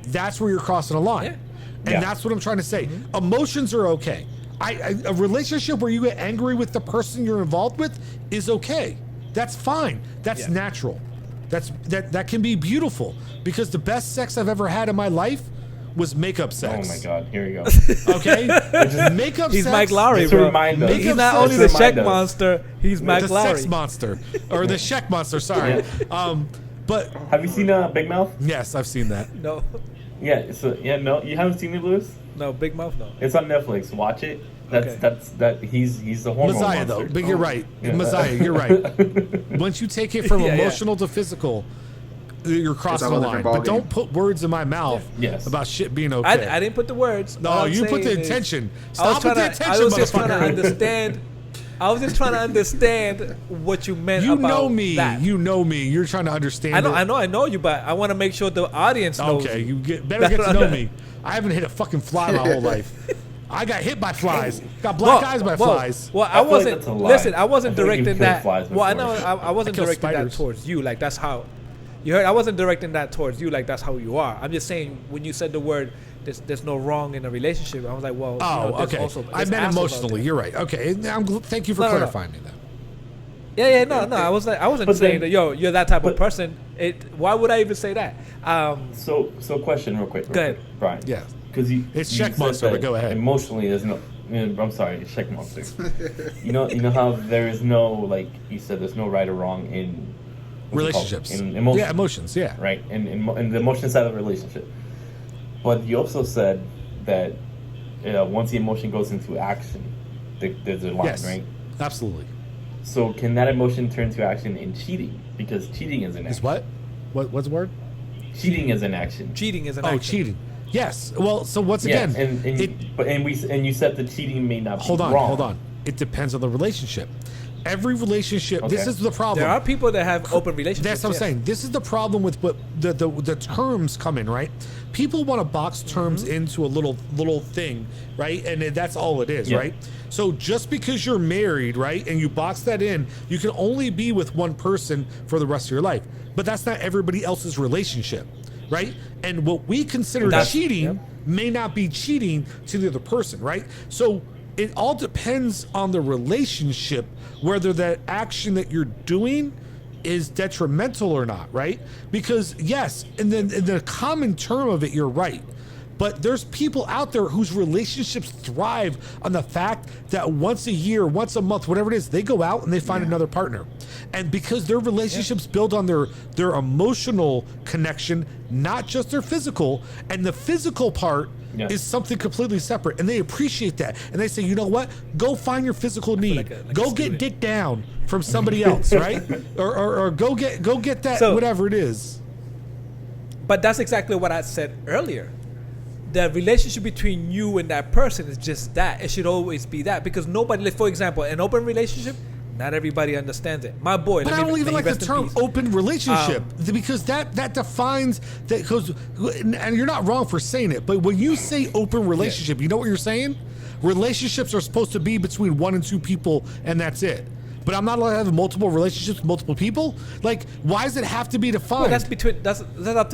that's where you're crossing a line. And that's what I'm trying to say. Mm-hmm. Emotions are okay. A relationship where you get angry with the person you're involved with is okay. That's fine. That's natural. That can be beautiful because the best sex I've ever had in my life was makeup sex. Oh my God, here you go. Okay, makeup he's sex. Mike Lowry, bro. He's not only the Sheck monster, he's Mike Lowry. The sex monster, or the Sheck monster. Sorry. But have you seen Big Mouth? Yes, I've seen that. No. Yeah. So no, you haven't seen it, Lewis? No, Big Mouth. No. It's on Netflix. Watch it. He's the hormone Mezia monster. though, but you're right. Mezia, you're right. Once you take it from emotional to physical, you're crossing the line. But don't put words in my mouth about shit being okay. I didn't put the words. No, you put the intention. Stop with the intention, I was just trying to understand. I was just trying to understand what you meant. You about know me. That. You know me. You're trying to understand. I know you, but I want to make sure the audience knows. Okay, better get to know me. I haven't hit a fucking fly my whole life. I got hit by flies. Got black eyes by flies. Well, I wasn't. Listen, I wasn't directing that. Well, I know I wasn't directing that towards you. Like that's how. You heard? I wasn't directing that towards you. Like that's how you are. I'm just saying when you said the word, there's no wrong in a relationship. I was like, well. Okay. I meant emotionally. You're right. Okay. Thank you for clarifying me that. Yeah. No. I wasn't saying that. Yo, you're that type of person. Why would I even say that? So question, real quick. Go ahead, Brian. Yeah. Because it's Sheck monster. But go ahead. Emotionally, there's no. I'm sorry, it's Sheck monster. you know how there is no, like you said, there's no right or wrong in relationships. In emotions. Yeah, emotions. Yeah. Right. In the emotion side of a relationship. But you also said that once the emotion goes into action, there's a line, right? Absolutely. So can that emotion turn to action in cheating? Because cheating is an action. Is what? What's the word? Cheating is an action. Cheating is an action. Oh, cheating. Yes. Well, so once again, you said the cheating may not be wrong. Hold on. It depends on the relationship. Every relationship. Okay. This is the problem. There are people that have open relationships. That's what I'm saying. This is the problem with what the terms come in, right? People want to box terms into a little thing, right? And that's all it is, right? So just because you're married, right, and you box that in, you can only be with one person for the rest of your life. But that's not everybody else's relationship, right? And what we consider cheating may not be cheating to the other person, right? So it all depends on the relationship, whether that action that you're doing is detrimental or not, right? Because yes, and then in the common term of it, you're right. But there's people out there whose relationships thrive on the fact that once a year, once a month, whatever it is, they go out and they find another partner. And because their relationships build on their emotional connection, not just their physical, and the physical part is something completely separate, and they appreciate that, and they say, you know what, go find your physical need, go get dick down from somebody else, right? or go get that, whatever it is. But that's exactly what I said earlier. The relationship between you and that person is just that. It should always be that, because nobody, like, for example, an open relationship, not everybody understands it. My boy, but I don't even like the term open relationship, because that defines that. Because, and you're not wrong for saying it, but when you say open relationship, you know what you're saying? Relationships are supposed to be between 1 and 2 people, and that's it. But I'm not allowed to have multiple relationships with multiple people. Like, why does it have to be defined? Well,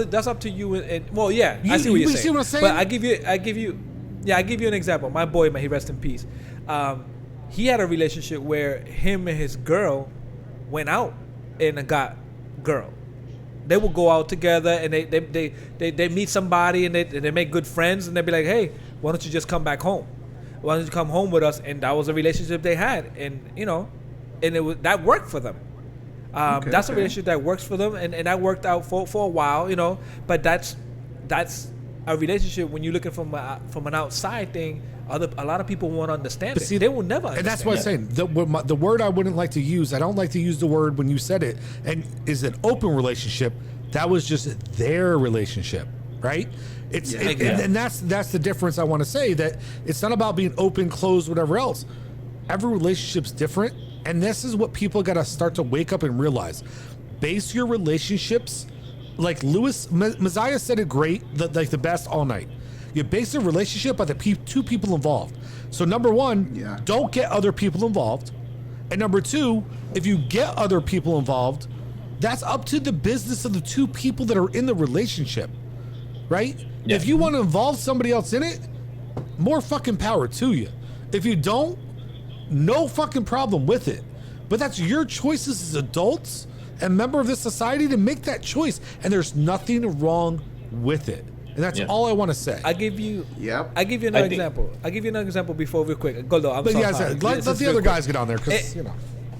that's up to you. And well, yeah, I see what you're saying. See what I'm saying? But I give you an example. My boy, may he rest in peace. He had a relationship where him and his girl went out and got girl. They would go out together, and they meet somebody, and they make good friends, and they'd be like, hey, why don't you just come back home? Why don't you come home with us? And that was a relationship they had, and that worked for them. That's a relationship that works for them, and that worked out for a while, But that's a relationship when you're looking from an outside thing. A lot of people won't understand it. They will never understand. And that's what I'm saying. The word I wouldn't like to use, I don't like to use the word when you said it, and is an open relationship. That was just their relationship, right? And that's the difference I want to say, that it's not about being open, closed, whatever else. Every relationship's different, and this is what people got to start to wake up and realize. Base your relationships, like Mezia said it great, like the best all night. You base a relationship by the 2 people involved. So number 1, don't get other people involved. And number 2, if you get other people involved, that's up to the business of the 2 people that are in the relationship, right? Yeah. If you want to involve somebody else in it, more fucking power to you. If you don't, no fucking problem with it. But that's your choices as adults and member of this society to make that choice. And there's nothing wrong with it. And that's all I want to say. I give you another example. I give you another example before real quick. Goldo, I'm sorry. Let the other guys get on there, because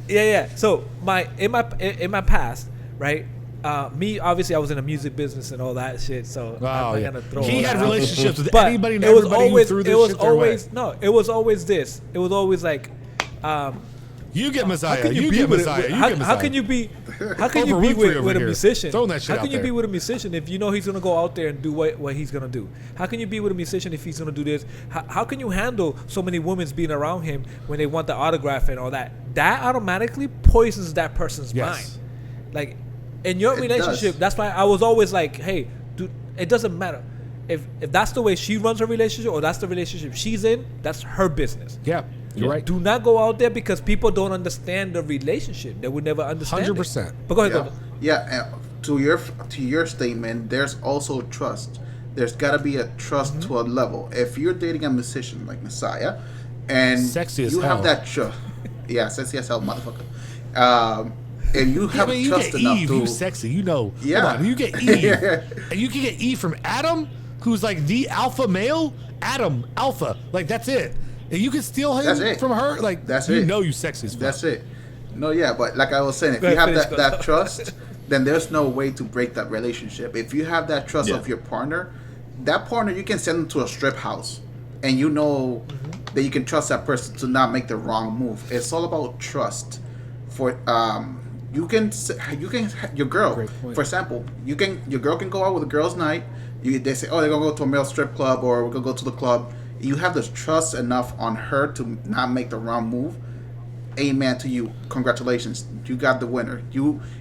Yeah. So in my past, right? Me, obviously, I was in the music business and all that shit. So I'm gonna throw. He had relationships with anybody and everybody who threw this shit their way. No, it was always this. It was always like, you get Mezia. You get Mezia. How can you be with a musician? Throwing that shit How can you be with a musician if you know he's gonna go out there and do what he's gonna do? How can you be with a musician if he's gonna do this? How can you handle so many women being around him when they want the autograph and all that? That automatically poisons that person's mind. Like, in your relationship, that's why I was always like, hey, dude, it doesn't matter. If that's the way she runs her relationship, or that's the relationship she's in, that's her business. Yeah. You're right. Do not go out there, because people don't understand the relationship. They would never understand 100%. But go ahead. Yeah. To your statement, there's also trust. There's got to be a trust to a level. If you're dating a musician like Mezia, and sexy as you hell. have that trust, sexy as hell, motherfucker. And you have trust get enough Eve, to. You sexy, you know. Yeah. Hold on, you get Eve, and you can get Eve from Adam, who's like the alpha male. Adam, alpha, like that's it. And you can steal him from her, like that's you know you sexy as fuck. That's it. No, but like I was saying, if you have that trust, then there's no way to break that relationship. If you have that trust of your partner, that partner you can send them to a strip house, and you know that you can trust that person to not make the wrong move. It's all about trust. For you can your girl, for example, your girl can go out with a girls' night. They say, oh, they're gonna go to a male strip club, or we're gonna go to the club. You have this trust enough on her to not make the wrong move. Amen to you. Congratulations, you got the winner.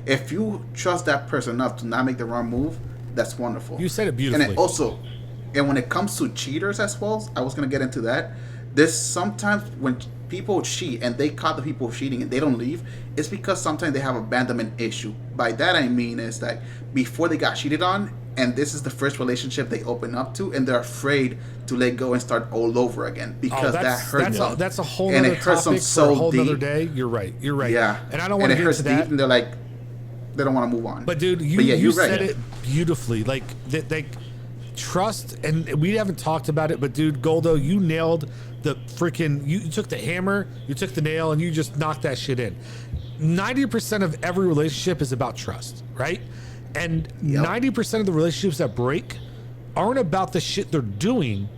If you trust that person enough to not make the wrong move, that's wonderful. You said it beautifully. And also, when it comes to cheaters as well, I was gonna get into that. There's sometimes when people cheat and they caught the people cheating and they don't leave, it's because sometimes they have abandonment issue. By that I mean is that before they got cheated on, and this is the first relationship they open up to, and they're afraid to let go and start all over again because that hurts them. That's a whole and other it hurts topic them so for a whole deep. other day. You're right. Yeah, and I don't want to get into that. Deep and they're like, they don't want to move on. But dude, you said it beautifully. Like trust, and we haven't talked about it, but dude, Goldo, you nailed the freaking. You took the hammer, you took the nail, and you just knocked that shit in. 90% of every relationship is about trust, right? And 90% of the relationships that break aren't about the shit they're doing.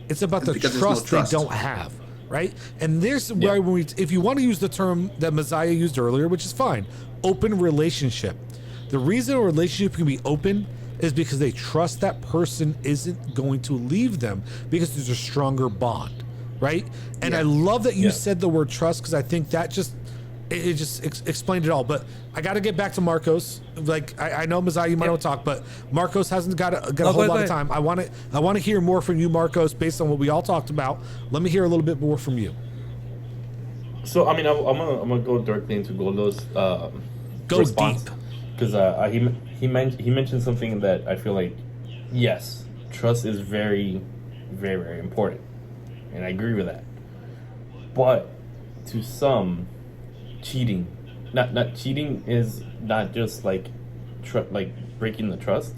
It's about the trust they don't have, right? And there's where if you want to use the term that Mezia used earlier, which is fine, open relationship. The reason a relationship can be open is because they trust that person isn't going to leave them because there's a stronger bond, right? And I love that you said the word trust, because I think that just explained it all. But I got to get back to Marcos. Like I know Mezia, you might want to talk, but Marcos hasn't got a whole lot of time. I want to hear more from you, Marcos, based on what we all talked about. Let me hear a little bit more from you. So I mean, I'm gonna go directly into Goldo's response, deep, because he mentioned something that I feel like, yes, trust is very, very, very important, and I agree with that. But to some, cheating, not cheating is not just like breaking the trust,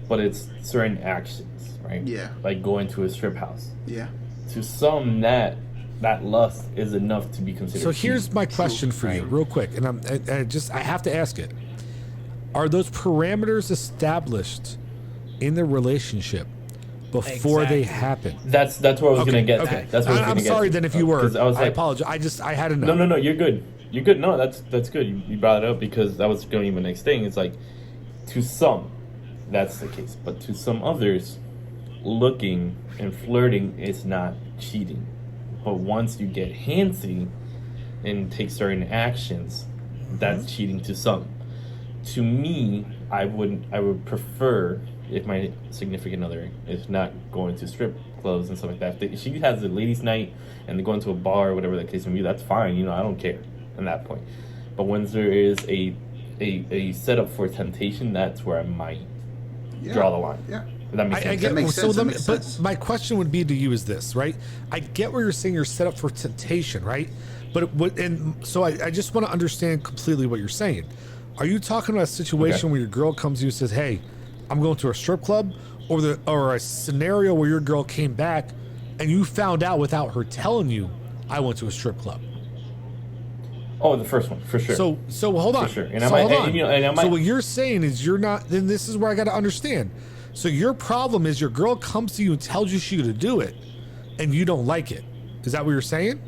but it's certain actions, right? Yeah. Like going to a strip house. Yeah. To some, that lust is enough to be considered. So here's my question for you, real quick, and I have to ask it: are those parameters established in the relationship before they happen? That's what I was gonna get. Okay. That's what I'm sorry then if you were. I apologize. I had to know. No, you're good. You're good. No, that's good. You brought it up because that was going to be my next thing. It's like, to some, that's the case, but to some others, looking and flirting is not cheating. But once you get handsy and take certain actions, that's cheating to some. To me, I would prefer if my significant other is not going to strip clubs and stuff like that. If she has a ladies' night and they're going to a bar or whatever the case may be, that's fine. I don't care at that point. But when there is a setup for temptation, that's where I might draw the line. Yeah. That makes sense. I get, that makes sense. But my question would be to you is this, right? I get where you're saying you're set up for temptation, right? So I just want to understand completely what you're saying. Are you talking about a situation where your girl comes to you and says, hey, I'm going to a strip club, or a scenario where your girl came back and you found out without her telling you, I went to a strip club? Oh, the first one, for sure. So hold on. For sure. And hold on. So what you're saying is you're not, then this is where I got to understand. So your problem is your girl comes to you and tells you she's going to do it, and you don't like it. Is that what you're saying?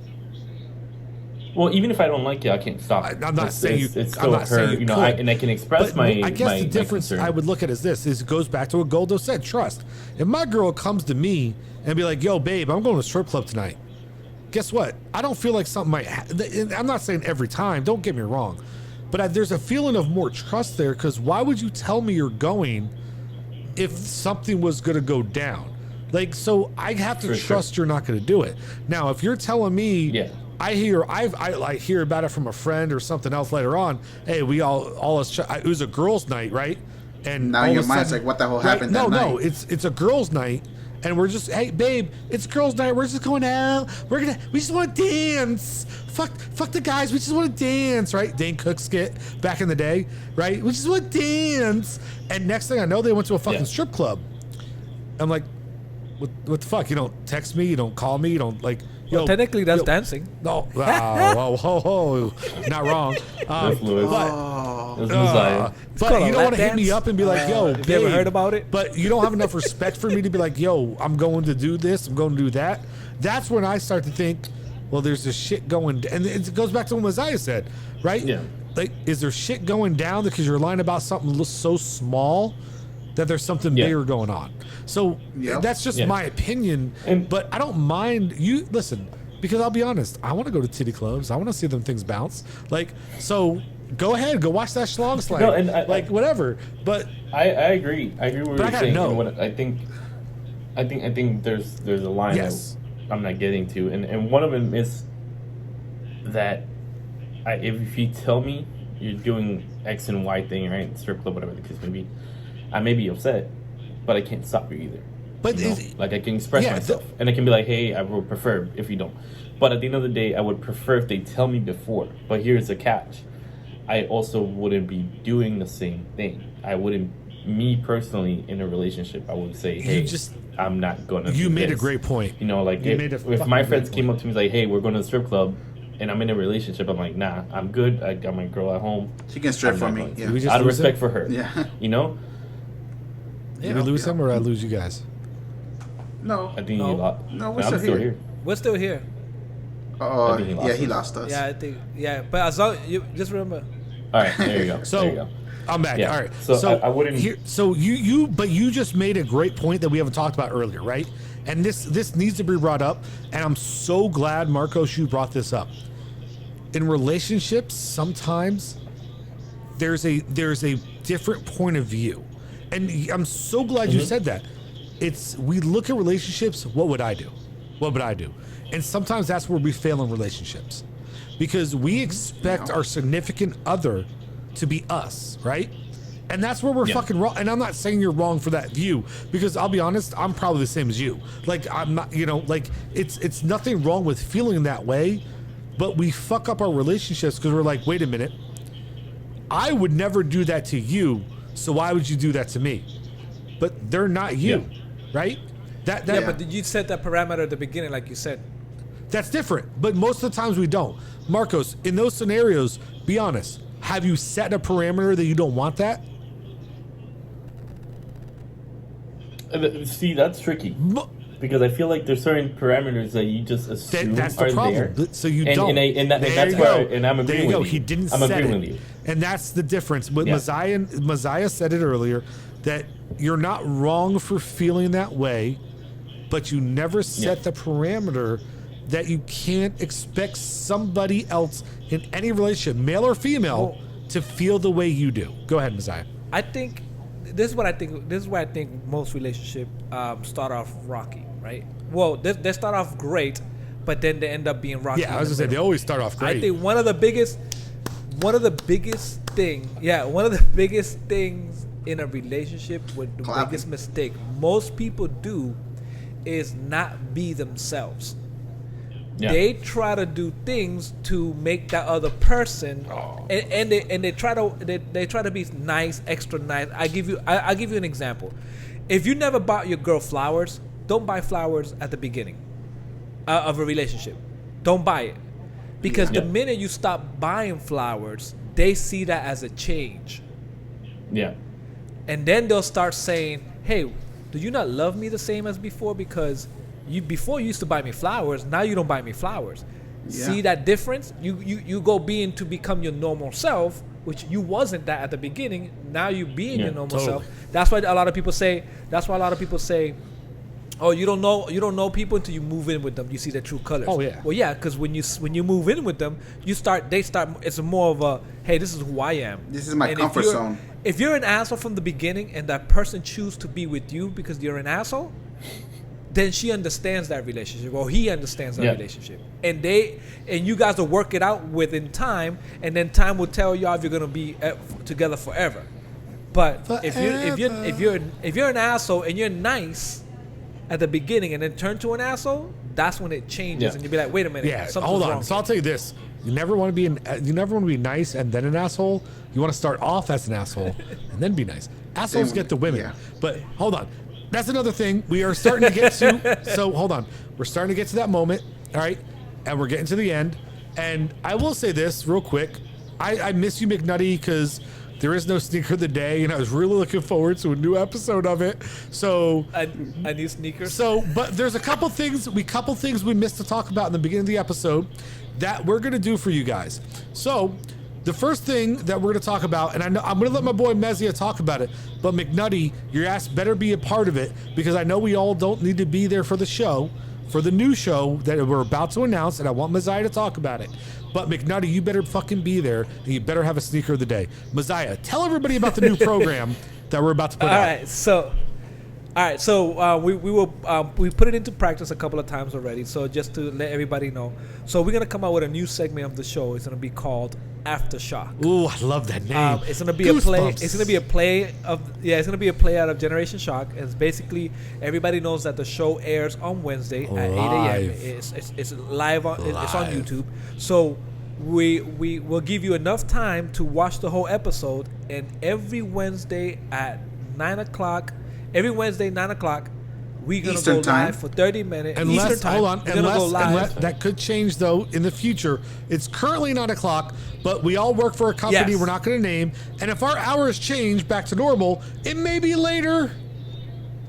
Well, even if I don't like it, I can't stop. I'm not saying you. It's still her, and I can express my. I guess the difference I would look at is this: it goes back to what Goldo said: trust. If my girl comes to me and be like, "Yo, babe, I'm going to a strip club tonight," guess what? I don't feel like something might. I'm not saying every time. Don't get me wrong, but there's a feeling of more trust there, because why would you tell me you're going if something was going to go down? Like, so I have to trust you're not going to do it. Now, if you're telling me, I hear about it from a friend or something else later on. Hey, we all it was a girls' night, right? And now your mind's like, what the hell happened? No, it's a girls' night, and we're just, hey, babe, it's girls' night. We're just going out. We just want to dance. Fuck the guys. We just want to dance, right? Dane Cook skit back in the day, right? We just want to dance. And next thing I know, they went to a fucking strip club. I'm like, what the fuck? You don't text me. You don't call me. You don't like. Well, technically, that's dancing. No, whoa, not wrong. was Mezia. But you don't want to hit me dance? up and be like, yo, Have you ever heard about it? But you don't have enough respect for me to be like, yo, I'm going to do this, I'm going to do that. That's when I start to think, well, there's this shit going, and it goes back to what Mezia said, right? Yeah. Like, is there shit going down because you're lying about something so small that there's something bigger going on? So that's just my opinion. But I don't mind you. Listen, because I'll be honest, I want to go to titty clubs. I want to see them things bounce. Like, so go ahead, go watch that schlong slide. No, and whatever. But I agree. I agree with what you're saying. Know. What I think there's a line that I'm not getting to, and one of them is that if you tell me you're doing X and Y thing, right, strip club, whatever the case may be, I may be upset, but I can't stop you either. But like I can express myself, and I can be like, hey, I would prefer if you don't. But at the end of the day, I would prefer if they tell me before. But here's the catch: I also wouldn't be doing the same thing. I wouldn't. Me personally, in a relationship, I would say, hey, I'm not gonna. You made a great point. You know, like if my friends came up to me like, hey, we're going to the strip club, and I'm in a relationship, I'm like, nah, I'm good. I got my girl at home. She can strip for me. Yeah. Out of respect for her. Yeah. You know. Did we lose him, or I lose you guys? No. I think he lost. No, we're still here. We're still here. He lost us. Yeah, I think. Yeah, but as long you just remember. All right, there you go. So there you go. I'm back. Yeah. All right. So I wouldn't. But you just made a great point that we haven't talked about earlier, right? And this needs to be brought up. And I'm so glad, Marcos, you brought this up. In relationships, sometimes there's a different point of view, and I'm so glad you said that. We look at relationships. What would I do? What would I do? And sometimes that's where we fail in relationships, because we expect our significant other to be us, right? And that's where we're fucking wrong. And I'm not saying you're wrong for that view, because I'll be honest, I'm probably the same as you. Like, I'm not, like it's nothing wrong with feeling that way, but we fuck up our relationships because we're like, wait a minute, I would never do that to you, so why would you do that to me? But they're not you, right? But you set that parameter at the beginning, like you said. That's different, but most of the times we don't. Marcos, in those scenarios, be honest. Have you set a parameter that you don't want that? See, that's tricky. Because I feel like there's certain parameters that you just assume that's the problem. There. So you don't. And that's where I'm agreeing with you. He didn't I'm set agreeing it. with you. And that's the difference. But Mezia said it earlier, that you're not wrong for feeling that way, but you never set the parameter that you can't expect somebody else in any relationship, male or female, to feel the way you do. Go ahead, Mezia. I think this is why I think most relationships start off rocky, right? Well, they start off great, but then they end up being rocky. Yeah, I was gonna say they always start off great. I think one of the biggest things in a relationship, with the biggest mistake most people do, is not be themselves. Yeah. They try to do things to make that other person, and they try to be nice, extra nice. I'll give you an example. If you never bought your girl flowers, don't buy flowers at the beginning of a relationship. Don't buy it, because the minute you stop buying flowers, they see that as a change. Yeah. And then they'll start saying, "Hey, do you not love me the same as before? Because before you used to buy me flowers, now you don't buy me flowers." See that difference? You go to become your normal self, which you wasn't that at the beginning. Now you being your normal self. That's why a lot of people say, oh, you don't know people until you move in with them. You see their true colors. Oh yeah. Well, yeah, because when you move in with them, they start. It's more of a, hey, this is who I am. This is my comfort zone. If you're an asshole from the beginning, and that person chooses to be with you because you're an asshole, then she understands that relationship, or he understands that relationship, and you guys will work it out within time, and then time will tell y'all if you're gonna be together forever. But if you're an asshole and you're nice at the beginning, and then turn to an asshole, that's when it changes, and you'll be like, wait a minute, hold on. wrong. So I'll tell you this: you never want to be nice and then an asshole. You want to start off as an asshole and then be nice. Assholes get the women. Yeah. But hold on. That's another thing we are starting to get to. So hold on. We're starting to get to that moment. All right. And we're getting to the end. And I will say this real quick. I miss you, McNutty, because There is no sneaker of the day, and I was really looking forward to a new episode of it. So a new sneaker. So, but there's a couple things we missed to talk about in the beginning of the episode that we're gonna do for you guys. So, the first thing that we're gonna talk about, and I know I'm gonna let my boy Mezia talk about it, but McNutty, your ass better be a part of it because I know we all don't need to be there for the show, for the new show that we're about to announce, and I want Mezia to talk about it. But McNutty, you better fucking be there, and you better have a sneaker of the day. Mezia, tell everybody about the new program that we're about to put out. All right, so we put it into practice a couple of times already. So just to let everybody know, so we're gonna come out with a new segment of the show. It's gonna be called Aftershock. Ooh, I love that name. It's gonna be Goosebumps. a play. It's gonna be a play of It's gonna be a play out of Generation Shock. It's basically everybody knows that the show airs on Wednesday at 8 a.m. It's live on. It's on YouTube. So we will give you enough time to watch the whole episode. And every Wednesday at 9 o'clock. Every Wednesday, 9 o'clock, we're going to go live for 30 minutes. Eastern time. Hold on. Unless that could change, though, in the future. It's currently 9 o'clock, but we all work for a company we're not going to name. And if our hours change back to normal, it may be later.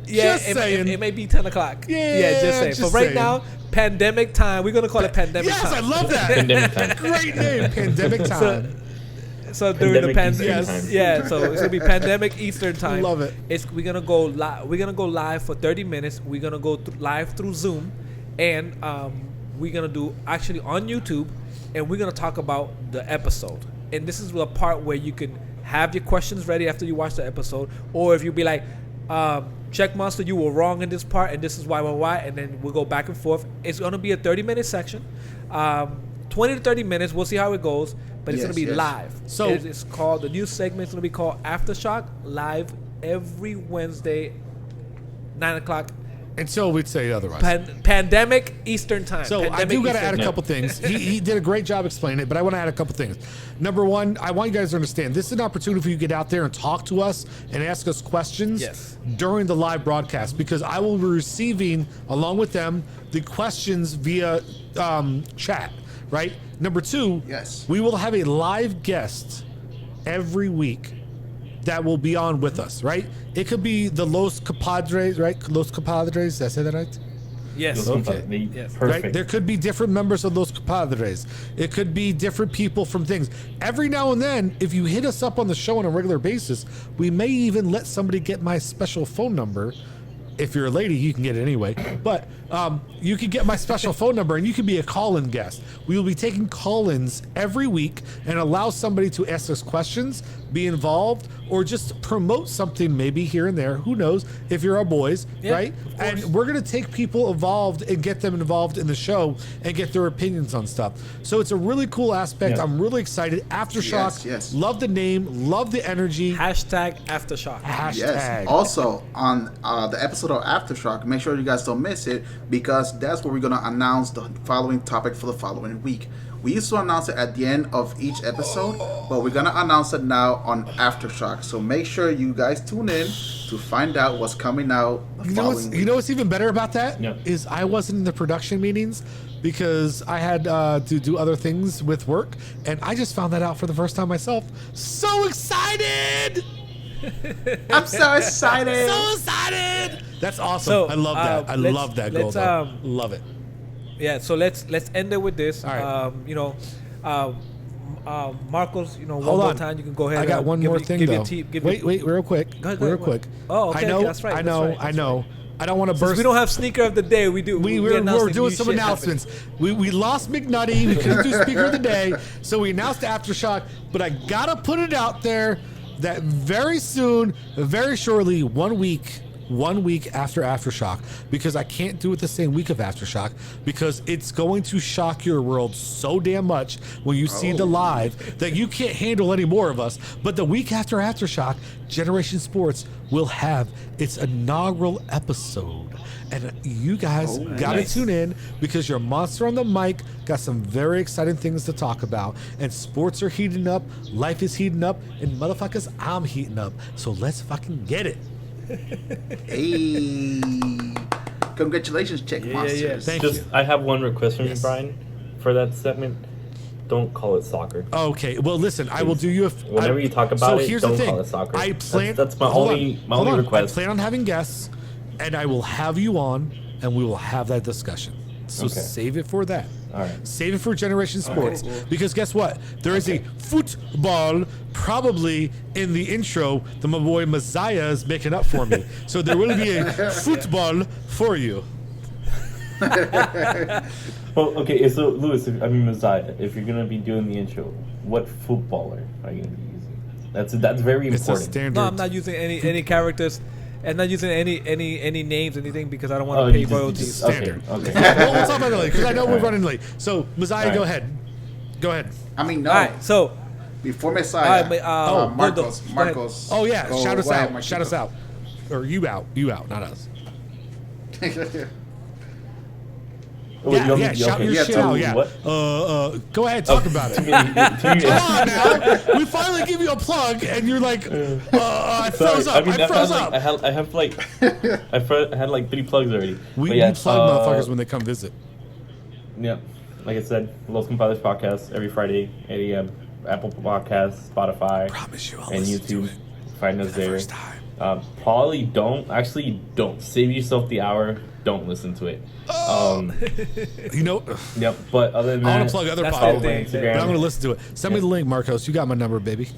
Yeah, it may be 10 o'clock. Yeah, just saying. But right now, pandemic time. We're going to call it pandemic time. Yes, I love that. Pandemic time. Great name, pandemic time. So during the pandemic, so it's gonna be pandemic Eastern time. Love it. We're gonna go live. We're gonna go live for 30 minutes. We're gonna go live through Zoom, and we're gonna do actually on YouTube, and we're gonna talk about the episode. And this is the part where you can have your questions ready after you watch the episode, or if you be like, check monster, you were wrong in this part, and this is why, and then we'll go back and forth. It's gonna be a 30-minute section. 20 to 30 minutes. We'll see how it goes, but it's going to be live. So it's called, the new segment is going to be called Aftershock, live every Wednesday, 9 o'clock. Until we'd say otherwise. Pandemic Eastern time. So pandemic I do got to Eastern add a couple things. He did a great job explaining it, but I want to add a couple things. Number one, I want you guys to understand, this is an opportunity for you to get out there and talk to us and ask us questions during the live broadcast, because I will be receiving, along with them, the questions via chat. Right? Number two, we will have a live guest every week that will be on with us, right? It could be the Los Compadres, right? Los Compadres, did I say that right? Yes. Okay. Yes. Perfect. Right? There could be different members of Los Compadres. It could be different people from things. Every now and then, if you hit us up on the show on a regular basis, we may even let somebody get my special phone number. If you're a lady, you can get it anyway. But you can get my special phone number, and you can be a call-in guest. We will be taking call-ins every week and allow somebody to ask us questions, be involved, or just promote something maybe here and there. Who knows? If you're our boys, right? And we're going to take people involved and get them involved in the show and get their opinions on stuff. So it's a really cool aspect. Yeah. I'm really excited. Aftershock. Yes. Love the name. Love the energy. Hashtag Aftershock. Hashtag. Yes. Also, on the episode of Aftershock, make sure you guys don't miss it, because that's where we're going to announce the following topic for the following week. We used to announce it at the end of each episode, but we're going to announce it now on Aftershock. So make sure you guys tune in to find out what's coming out the following week. You know what's even better about that? Yeah. Is I wasn't in the production meetings because I had to do other things with work, and I just found that out for the first time myself. So excited! I'm so excited! So excited! That's awesome. So, I love that. I love that goal. Love it. Yeah, so let's end it with this. All right. Marcos, one Hold more on. time. You can go ahead. I got one more thing though. Wait, real quick. Go ahead, real quick. Oh, okay. I know. That's right. I know. That's right. I don't want to burst. We don't have sneaker of the day. We do. We're doing some announcements. We lost McNutty. We couldn't do speaker of the day, so we announced Aftershock. But I gotta put it out there that very soon, very shortly, 1 week after Aftershock, because I can't do it the same week of Aftershock, because it's going to shock your world so damn much when you see the live that you can't handle any more of us. But the week after Aftershock, Generation Sports will have its inaugural episode. And you guys gotta tune in, because your monster on the mic got some very exciting things to talk about. And sports are heating up, life is heating up, and motherfuckers, I'm heating up. So let's fucking get it. Hey, congratulations, Check Monsters. Thank you. I have one request from you, Brian, for that segment. don't call it soccer. Okay, well, listen, I will do you whenever you talk about it. Don't call it soccer. I plan. That's my only request. I plan on having guests, and I will have you on, and we will have that discussion. So save it for that. All right. Save it for Generation Sports. Because guess what? There is a football probably in the intro that my boy Mezia is making up for me. So there will be a football for you. Well, okay, so Louis, Mezia, if you're gonna be doing the intro, what footballer are you gonna be using? That's very important. It's a standard. No, I'm not using any characters. And not using any names, anything, because I don't want to pay royalties. Standard. Okay. We'll talk about that later, because I know we're running late. So, Mezia, go ahead. Go ahead. I mean, no. All right, so before Messiah, Marcos. Oh yeah, shout us out. Shout us out. Or you out, not us. Shout your shit out. Yeah. Go ahead, talk about it. Come on now. We finally give you a plug, and you're like, I froze up. I froze up. I had like 3 plugs already. We plug motherfuckers when they come visit. Yeah, like I said, Los Compadres podcast every Friday, 8 a.m. Apple Podcasts, Spotify, and YouTube. Find us there. Probably don't save yourself the hour. Don't listen to it. Yep. But other than that, I want to plug other podcasts, but I'm going to listen to it. Send me the link, Marcos. You got my number, baby.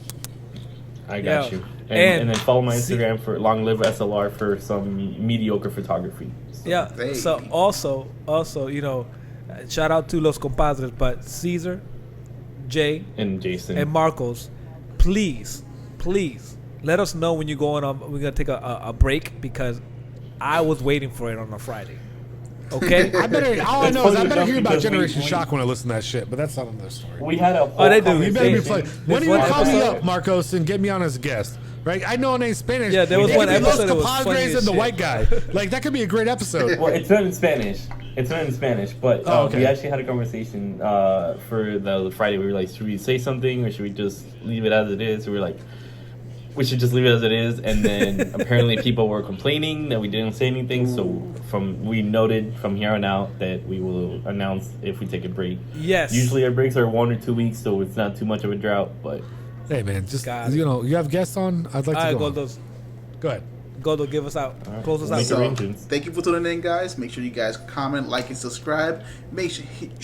I got you. And then follow my Instagram for Long Live SLR for some mediocre photography. So, So also, shout out to Los Compadres, but Caesar, Jay, and Jason, and Marcos, please, let us know when you're going on. We're gonna take a break because I was waiting for it on a Friday. Okay. All I know is I better hear about Generation Shock when I listen to that shit, but that's not another story. We had a whole they do. You better be playing. When do you call me up, Marcos, and get me on as a guest? Right? I know it ain't Spanish. Yeah, there was one episode that was funny as and the shit. white guy. Like, that could be a great episode. Well, it's not in Spanish. But we actually had a conversation for the Friday. We were like, should we say something or should we just leave it as it is? So we were like, we should just leave it as it is. And then apparently people were complaining that we didn't say anything. So we noted from here on out that we will announce if we take a break. Yes. Usually our breaks are 1 or 2 weeks, so it's not too much of a drought. But hey, man, just you have guests on. I'd like to go. Go ahead. Goldo, give us out. Close us out. So, thank you for tuning in, guys. Make sure you guys comment, like, and subscribe. Make sure you hit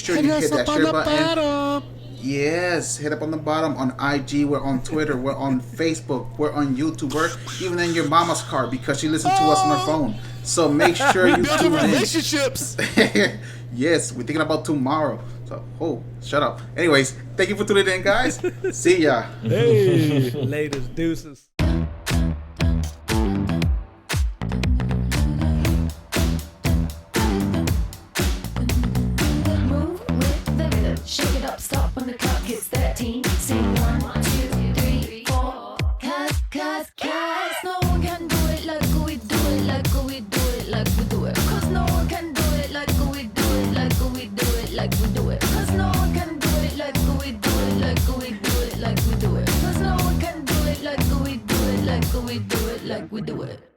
that share button. Yes, hit up on the bottom on IG. We're on Twitter. We're on Facebook. We're on YouTube. We're even in your mama's car because she listens to us on her phone. So make sure you tune in. Relationships. Yes, we're thinking about tomorrow. So, shut up. Anyways, thank you for tuning in, guys. See ya. Hey. Latest deuces. Shake it up, stop when the clock hits 13. Sing 1, 2, 3, 4. Cause no one can do it like we do it, like we do it, like we do it. Cause no one can do it like we do it, like we do it, like we do it. Cause no one can do it like we do it, like we do it, like we do it. Cause no one can do it like we do it, like we do it, like we do it.